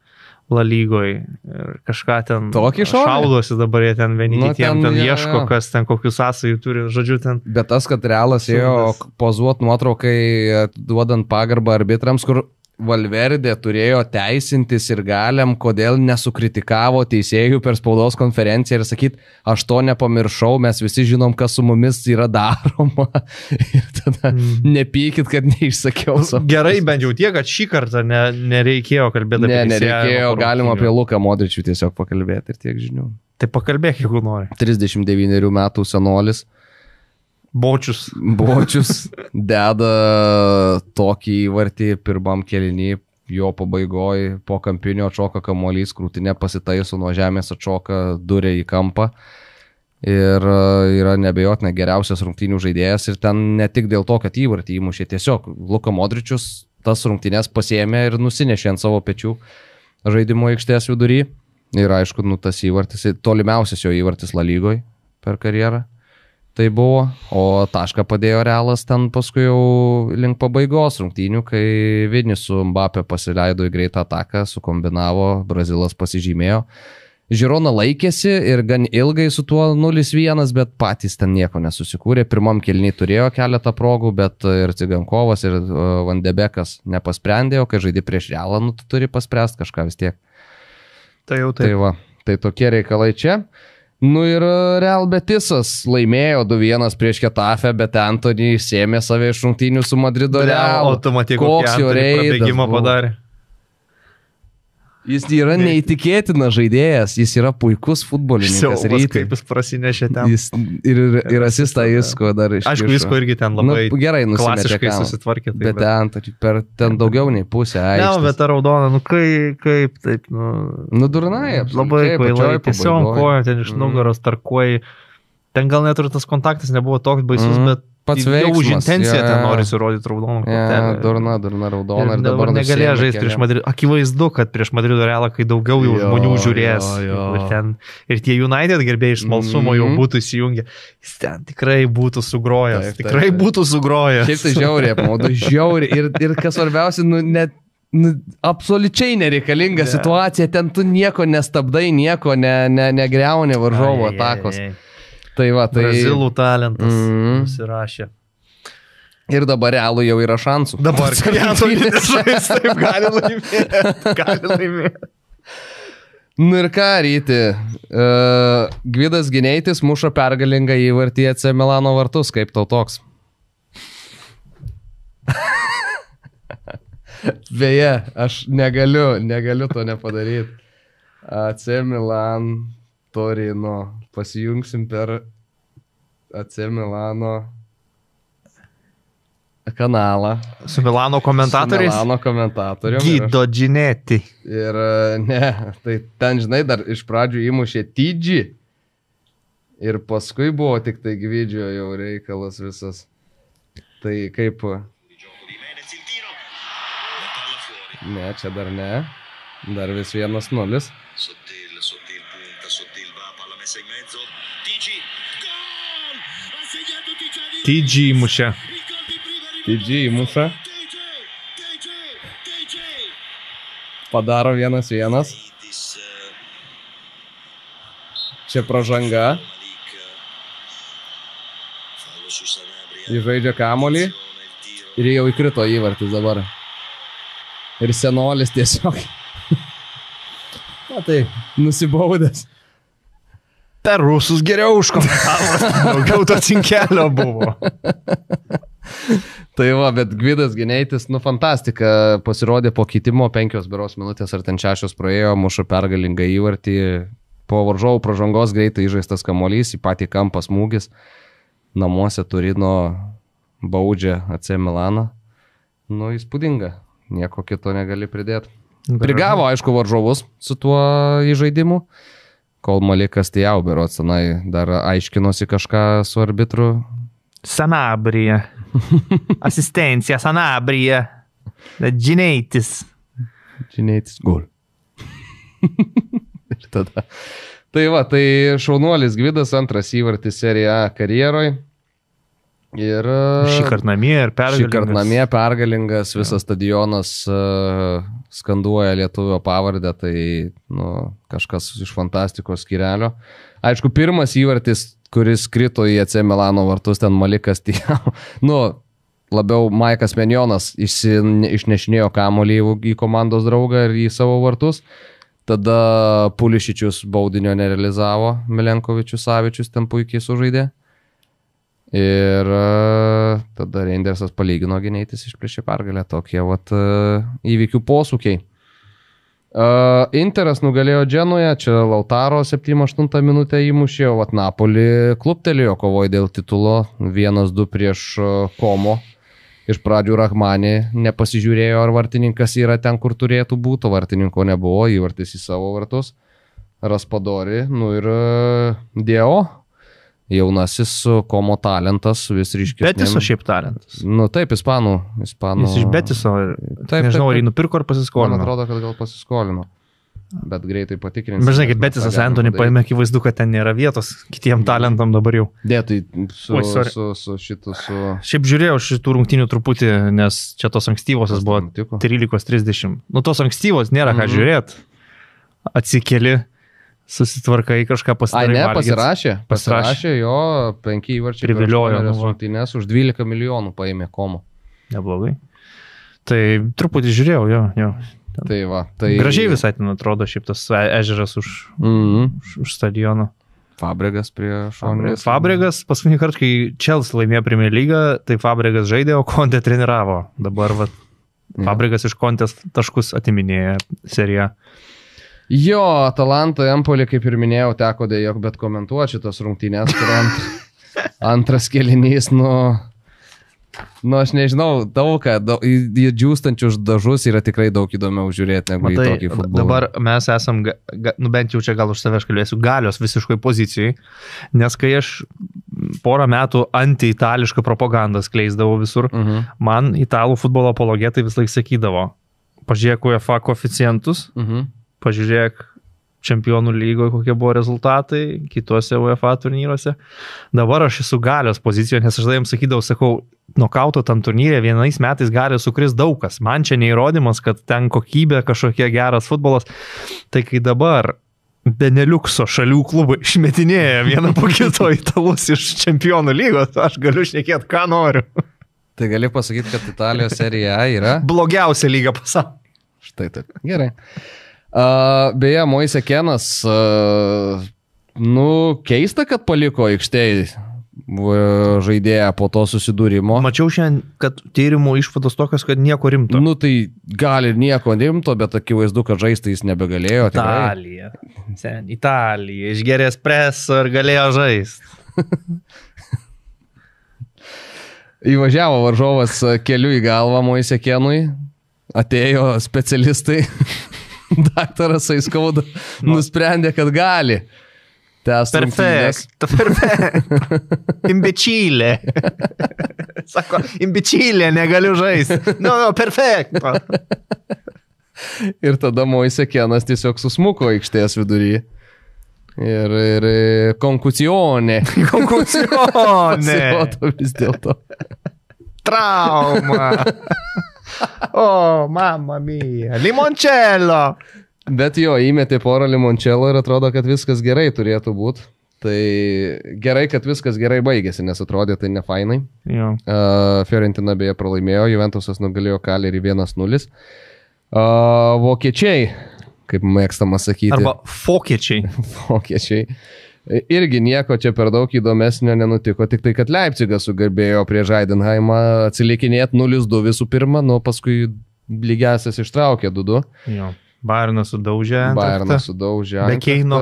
La Lygoje ir kažką ten šaudosi dabar, jie ten vieni kitiem ten ieško, kas ten kokius sąsajų turi, žodžiu ten. Bet tas, kad Realas ėjo pozuot nuotraukai, duodant pagarbą arbitrams, kur Valverdė turėjo teisintis ir galiam, kodėl nesukritikavo teisėjų per spaudos konferenciją ir sakyt, aš to nepamiršau, mes visi žinom, kas su mumis yra daroma. Ir tada nepykit, kad neišsakiau. Gerai, bent jau tiek, kad šį kartą nereikėjo kalbėti apie teisėją. Nereikėjo, galima apie Luką Modričių tiesiog pakalbėti ir tiek žinių. Tai pakalbėk, jeigu nori. 39 metų senolis. Bočius deda tokį įvartį pirmam kėlinį, jo pabaigoje po kampinio atšoka kamuolys, krūtinė pasitaiso nuo žemės, atšoka durė į kampą ir yra nebejotinai geriausias rungtynių žaidėjas ir ten ne tik dėl to, kad įvartį įmušė, tiesiog Luka Modričius tas rungtynės pasiėmė ir nusinešė ant savo pečių žaidimo aikštės vidury ir aišku, tas įvartis, tolimiausias jo įvartis La Lygoje per karjerą. Tai buvo, o tašką padėjo Realas ten paskui jau link pabaigos rungtynių, kai Vinis su Mbappé pasileido į greitą ataką, sukombinavo, Brazilas pasižymėjo. Žirona laikėsi ir gan ilgai su tuo 0-1, bet patys ten nieko nesusikūrė. Pirmam kėliny turėjo keletą progų, bet ir Cigankovas, ir Van de Beekas nepasprendė, o kai žaidė prieš Realą, tu turi paspręsti kažką vis tiek. Tai jau taip. Tai va, tai tokie reikalai čia. Ir Real Betisas laimėjo 2-1 prieš Ketafę, bet Antony sėmė save iš rungtynių su Madrido Realu. O tu matai, koks jo prabėgimą padarė. Jis yra neįtikėtinas žaidėjas, jis yra puikus futbolininkas. Kaip jis prasinešė ten. Ir asistą Isko dar iš. Aišku, Isko irgi ten labai gerai klasiškai susitvarkė. Bet ten daugiau nei pusę. Ne, bet ta raudona, kaip taip, Durnai, labai kvailai, tiesiog kojo ten iš nugaros tarkuoji. Ten gal net ir tas kontaktas nebuvo toks baisus, bet pats veiksmas. Už intenciją ten nori įrodyti raudoną kortelę. Durna raudona. Ir dabar negalėjo žaisti prieš Madrido. Akivaizdu, kad prieš Madrido Realą, kai daugiau jau žmonių žiūrės. Ir tie United gerbėjai iš smalsumo jau būtų įsijungę. Jis ten tikrai būtų sugrojęs. Tikrai būtų sugrojęs. Šiaip tai žiauriai apmaudu. Žiauriai. Ir kas svarbiausia, net absoliučiai nereikalinga situacija. Ten tu nieko nestabdai, nieko negriauni varžovo atakos. Tai va, Brazilų talentas nusirašė. Ir dabar Realų jau yra šansų. Dabar Realų taip gali laimėti. Ir ką, Ryti, Gvidas Gineitis muša pergalingą įvartį AC Milano vartus, kaip tau toks? Beje, aš negaliu to nepadaryti. AC Milan Torino. Pasijungsim per AC Milano kanalą. Su Milano komentatoriais? Su Milano komentatorium. Guido Ginetti. Ir tai ten, žinai, dar iš pradžių įmušė TG. Ir paskui buvo tik tai Gvidžio jau reikalas visas. Tai kaip... Ne, čia dar ne. Dar vis 1-0. TG įmušė. TG įmuša. Padaro 1-1. Čia pražanga. Įžaidžia kamuolį. Ir jau įkrito įvartis dabar. Ir senolis tiesiog. Na tai. Nusibaudęs. Per rusus geriau užkomentavo. Daugiau to cinkelio buvo. Tai va, bet Gvidas Gineitis, fantastika, pasirodė po keitimo 5 beros minutės ar ten 6 praėjo, muša pergalingą įvartį, po varžovų pražangos greitai įžaistas kamuolys, į patį kampą smūgis, namuose Turino baudžia AC Milaną. Įspūdinga, nieko kito negali pridėti. Prigavo, aišku, varžovus su tuo įžaidimu, kol Malikas Tijau berods, dar aiškinosi kažką su arbitru. Sanabria. Asistencija, Sanabria. Gineitis. Gineitis gol. Ir tada. Tai va, tai šaunuolis Gvidas, antras įvartis Serie A karjeroj. Ir šįkart namie ir pergalingas. Šįkart namie pergalingas, visas stadionas skanduoja lietuvio pavardę, tai kažkas iš fantastikos skyrelio. Aišku, pirmas įvartis, kuris krito į AC Milano vartus, ten Malikas Tijau. Labiau Maikas Menjonas išnešinėjo kamuolį į komandos draugą ir į savo vartus. Tada Pulišičius baudinio nerealizavo, Milenkovičius Savičius ten puikiai sužaidė. Ir tada Reindersas palygino, Gineitis išplėšė pergalę. Tokie įvykių posūkiai. Interas nugalėjo Dženują, čia Lautaro 7-8 minutę įmušė, o Napoli kluptelėjo, kovojo dėl titulo 1-2 prieš Komo. Iš pradžių Rahmanį nepasižiūrėjo, ar vartininkas yra ten, kur turėtų būti, vartininko nebuvo, įvartis į savo vartus. Raspadori, ir Deo. Jaunasis Komo talentas, vis ryškesnis. Betiso šiaip talentas. Taip, ispanų. Jis iš Betiso, nežinau, ar jį nupirko ar pasiskolino. Man atrodo, kad gal pasiskolino. Bet greitai patikrinsiu. Bet žinai, kaip Betisas Antony paėmė, akivaizdu, kad ten nėra vietos kitiem talentam dabar jau. Dėtui su šitu. Šiaip žiūrėjau šitų rungtynių truputį, nes čia tos ankstyvosios buvo 13:30. Tos ankstyvos nėra ką žiūrėti. Atsikeli. Susitvarkai kažką pasidarai. Pasirašė jo 5 įvarčiai. Priviliojo rungtynes už 12 milijonų paėmė Komo. Neblogai. Tai truputį žiūrėjau, jo. Tai va. Tai... Gražiai visai ten atrodo šiaip tas ežeras už stadiono. Fabregas prie šonės. Fabregas, paskutinį kartą, kai Chelsea laimėjo Premier lygą, tai Fabregas žaidė, o Conte treniravo. Dabar Fabregas iš Contės taškus atiminėja seriją. Jo, Atalanta, Empoli, kaip ir minėjau, teko dėjok, bet komentuoti šitos rungtynės, kur antras kėlinys, aš nežinau, į džiūstančius dažus yra tikrai daug įdomiau žiūrėti negu į tokį futbolą. Dabar mes esam, bent jau čia gal už save aš kalbėsiu, galios visiškai pozicijai, nes kai aš porą metų anti-itališką propagandą skleisdavau visur, man italų futbolo apologetai vis laik sakydavo, pažiūrėk UEFA koeficientus, pažiūrėk Čempionų lygoje, kokie buvo rezultatai kitose UEFA turnyruose. Dabar aš esu galios pozicijoje, nes aš jiems sakau, nokauto tam turnyre vienais metais gali sukris daug kas. Man čia neįrodymas, kad ten kokybė kažkokie geras futbolas. Tai kai dabar Beneliukso šalių klubai išmetinėja vieną po kito italus iš Čempionų lygos, aš galiu šnekėti, ką noriu. Tai gali pasakyti, kad Italijos Serie A yra blogiausia lyga pasaulyje. Štai taip. Gerai. Beje, Moise Kenas, keista, kad paliko aikštėje žaidėją po to susidūrimo. Mačiau šiandien, kad tyrimų išvados tokios, kad nieko rimto. Tai gali ir nieko rimto, bet akivaizdu, kad žaisti jis nebegalėjo. Italija, išgerė espresso ir galėjo žaisti. Įvažiavo varžovas keliu į galvą Moise Kenui, atėjo specialistai. Daktaras Aiskauda nusprendė, kad gali. Perfekt. Imbecilė. Sako, imbecilė, negaliu žaisti. Perfekt. Ir tada Moise Kenas tiesiog susmuko aikštės vidury. Ir konkucione. Pasirodo vis dėlto. Trauma. Mamma mia, limoncello. Bet jo, įmetė porą limoncello ir atrodo, kad viskas gerai turėtų būti. Tai gerai, kad viskas gerai baigėsi, nes atrodė tai ne fainai. Fiorentina beje pralaimėjo, Juventusas nugalėjo Kalerį 1-0. Vokiečiai, kaip mėgstama sakyti. Arba fokiečiai. Vokiečiai. Irgi nieko čia per daug įdomesnio nenutiko, tik tai, kad Leipzigas sugebėjo prieš Heidenheimą atsilikinėti 0-2 visų pirma, nu paskui lygiasias ištraukė 2-2. Jo. Bayernas sudaužė. Bekeino.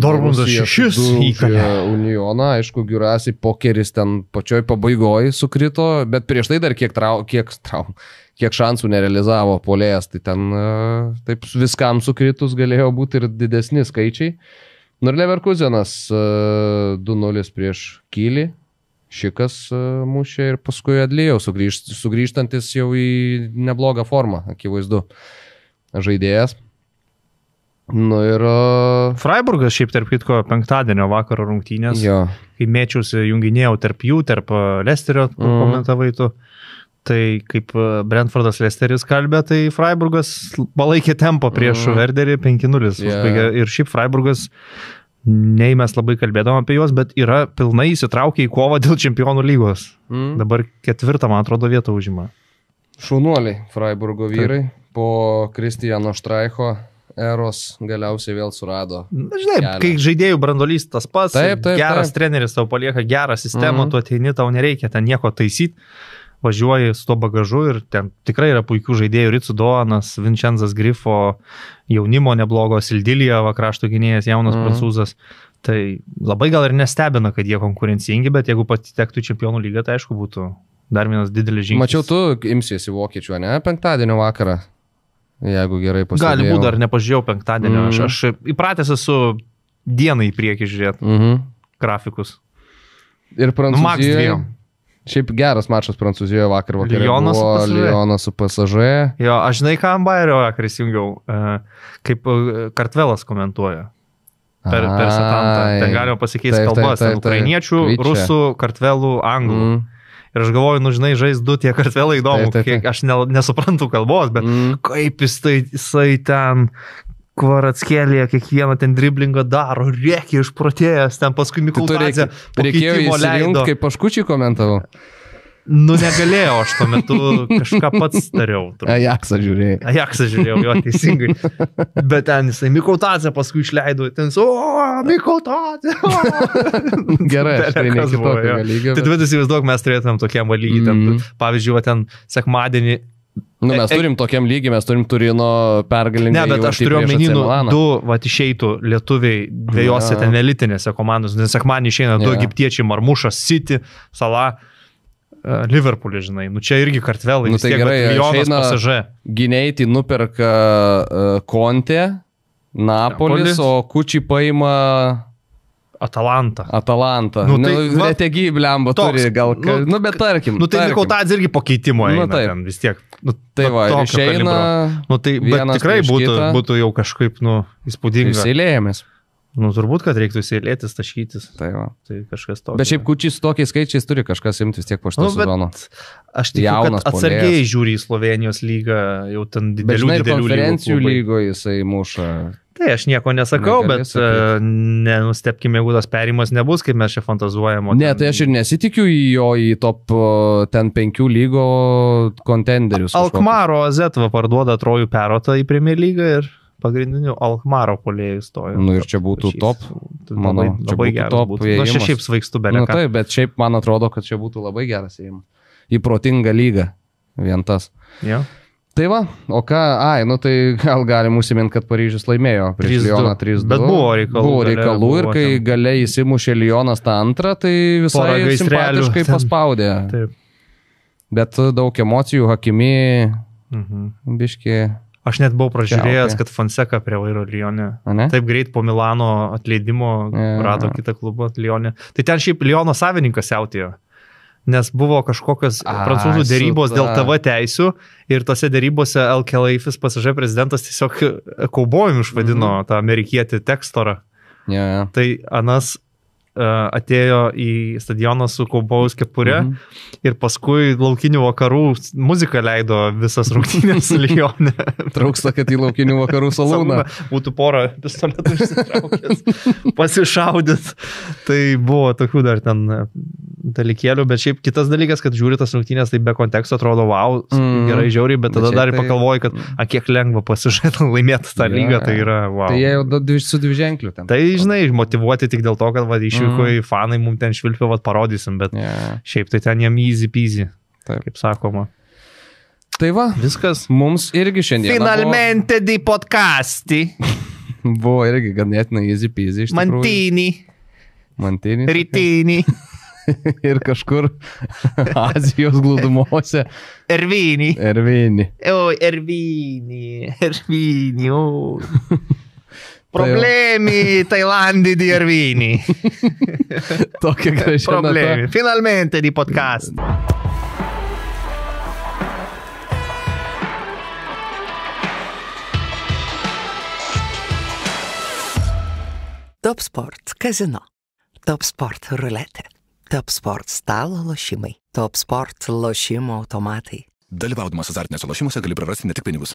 Dortmundas 6 įkalė. Unioną, aišku, Giurasi pokeris ten pačioj pabaigoje sukrito, bet prieš tai dar kiek šansų nerealizavo puolėjas, tai ten taip viskam sukritus galėjo būti ir didesni skaičiai. Ir Leverkusenas 2-0 prieš Kylį. Šikas mušė ir paskui Adlijau sugrįžtantis jau į neblogą formą, akivaizdu, žaidėjas. Nu ir... Freiburgas šiaip tarp kitko penktadienio vakaro rungtynės, kai mėčiausi junginėjau tarp jų, tarp Lesterio, komentavai tu, tai kaip Brentfordas Lesteris kalbė, tai Freiburgas palaikė tempą prieš Werderį 5-0 užbaigė ir šiaip Freiburgas nei mes labai kalbėdom apie juos, bet yra pilnai įsitraukę į kovą dėl čempionų lygos. Dabar 4, man atrodo, vietą užima. Šaunuoliai Freiburgo vyrai po Kristiano Štreicho eros galiausiai vėl surado. Žinai, kai žaidėjų brandolys tas pats, geras treneris tau palieka gerą sistemą, tu ateini, tau nereikia ten nieko taisyti. Važiuoji su to bagažu ir ten tikrai yra puikių žaidėjų, Ricu Doanas, Vincenzas Grifo, jaunimo neblogo, Sildilija, krašto gynėjas, jaunas prancūzas. Tai labai gal ir nestebina, kad jie konkurencingi, bet jeigu patektų į čempionų lygą, tai aišku būtų dar vienas didelis žingsnis. Mačiau, tu imsiesi vokiečių, ne? Penktadienio vakarą, jeigu gerai pasakėjau. Gali būti, dar nepažiūrėjau penktadienio. Aš įpratęs esu dieną į priekį žiūrėti grafikus. Ir Prancūzijoje. Šiaip geras mačas Prancūzijoje vakar vakarė buvo Lyonas su PSG. Jo, aš žinai, ką Bayerio vakar įsijungiau, kaip Kartvelas komentuoja per Satantą. Ten galima pasikeisti kalbas, ukrainiečių, rusų, Kartvelų, anglų. Ir aš galvoju, žinai, žais 2 tie Kartvelai įdomu, kiek aš nesuprantu kalbos, bet kaip jisai ten... Kvaratskėlėje kiekvieną ten driblingą daro, rėkia išprotėjęs, ten paskui Mikultadzė reikėjo įsijungti, kaip Paškučiai komentavau. Negalėjau, aš tuo metu kažką pats dariau. Ajaxą žiūrėjau, jo, teisingai. Bet ten jisai Mikultadzė paskui išleido, ten Mikultadzė. Gerai, aš tai nekitokio lygio. Tai tu įsivaizduok, mes turėtumėm tokiam lygį. Pavyzdžiui, ten sekmadienį. Mes turim tokiam lygiai, mes turim Turino pergalingą. Ne, bet aš turiu omeninų 2 išeitų lietuviai dviejose ten elitinėse komandos, nes sekmanį išeina 2 egiptiečiai, Marmušas, City, Salah, Liverpoolį, žinai. Čia irgi Kartvelai, tai gerai, PSG. Gynėjai nuperka Conte, Napolis, o Kučiai paima... Atalanta. Netegi blemba turi gal... bet tarkim. Tai Mikultadzė irgi pakeitimo eina ten vis tiek. Tai va, išeina... Bet tikrai būtų jau kažkaip, įspūdinga. Įseilėjomės. Turbūt, kad reiktų įseilėtis, taškytis. Tai va. Tai kažkas tokio. Bet šiaip Kučiai su tokiais skaičiais turi kažkas imti vis tiek po šito sezono. Aš tikiu, kad atsargiai žiūri į Slovenijos lygą, jau ten didelių lygų. Bet žinai, konferencijų lygoje jisai muša... Tai aš nieko nesakau, bet nenustepkime, jeigu tas perimas nebus, kaip mes čia fantazuojame. Ne, tai aš ir nesitikiu jo į top ten 5 lygo kontenderius. Alkmaro Azetva parduoda Trojų Perotą į Premier lygą ir pagrindinių Alkmaro puolėjų stojo. Ir čia būtų top, manau, čia būtų top įėjimas. Aš šiaip svaigstu beleką. Taip, bet šiaip man atrodo, kad čia būtų labai geras įėjimas. Į protingą lygą, vien tas. Jo. Tai va, o ką, tai gal galim užsiminti, kad Paryžius laimėjo prieš Lyoną 3-2. Bet buvo reikalų ir kai galiai įsimušė Lyonas tą antrą, tai visai simpatiškai paspaudė. Taip. Bet daug emocijų, Hakimi, biški... Aš net buvau pražiūrėjęs, kad Fonseca prie vairo Lyone. Taip greit po Milano atleidimo rado kitą klubą Lyone. Tai ten šiaip Lyono savininkas siautėjo. Nes buvo kažkokios prancūzų dėrybos dėl TV teisių ir tose dėrybose El Khelaifis, PSG prezidentas, tiesiog kaubojim išvadino tą amerikietį Tekstorą. Tai anas atėjo į stadioną su kaubojaus kepure ir paskui laukinių vakarų muziką leido visas rungtynės Lyone. Trūksta, kad į laukinių vakarų salūną. Būtų porą pistoletų išsitraukęs, pasišaudyt. Tai buvo tokių dar ten dalykėlių, bet šiaip kitas dalykas, kad žiūri tas rungtynės, tai be konteksto atrodo, wow, gerai žiauriai, bet tada dar pagalvoji, kad kiek lengva pasižadant laimėti tą lygą, tai yra wow. Tai jie jau su dviženkliu ten. Tai, žinai, motyvuoti tik dėl to, kad išvyko į fanai, mums ten švilpio parodysim, bet šiaip tai ten jiem easy peasy, kaip sakoma. Tai va, viskas. Mums irgi šiandien. Finalmente di podcasti. Buvo irgi ganėtinai easy peasy iš tikrųjų. Mantini. Rytini. Ir kažkur Azijos glūdumose. Ervini. O, Ervini, o. Problemi Tailandi di Ervini. Tokia gražia. Problemi. Finalmente di podcast. Top Sport Casino. Top Sport Ruletė. Top Sport stalo lošimai. Top Sport lošimo automatai. Dalyvaudamas azartiniuose lošimuose gali prarasti ne tik pinigus.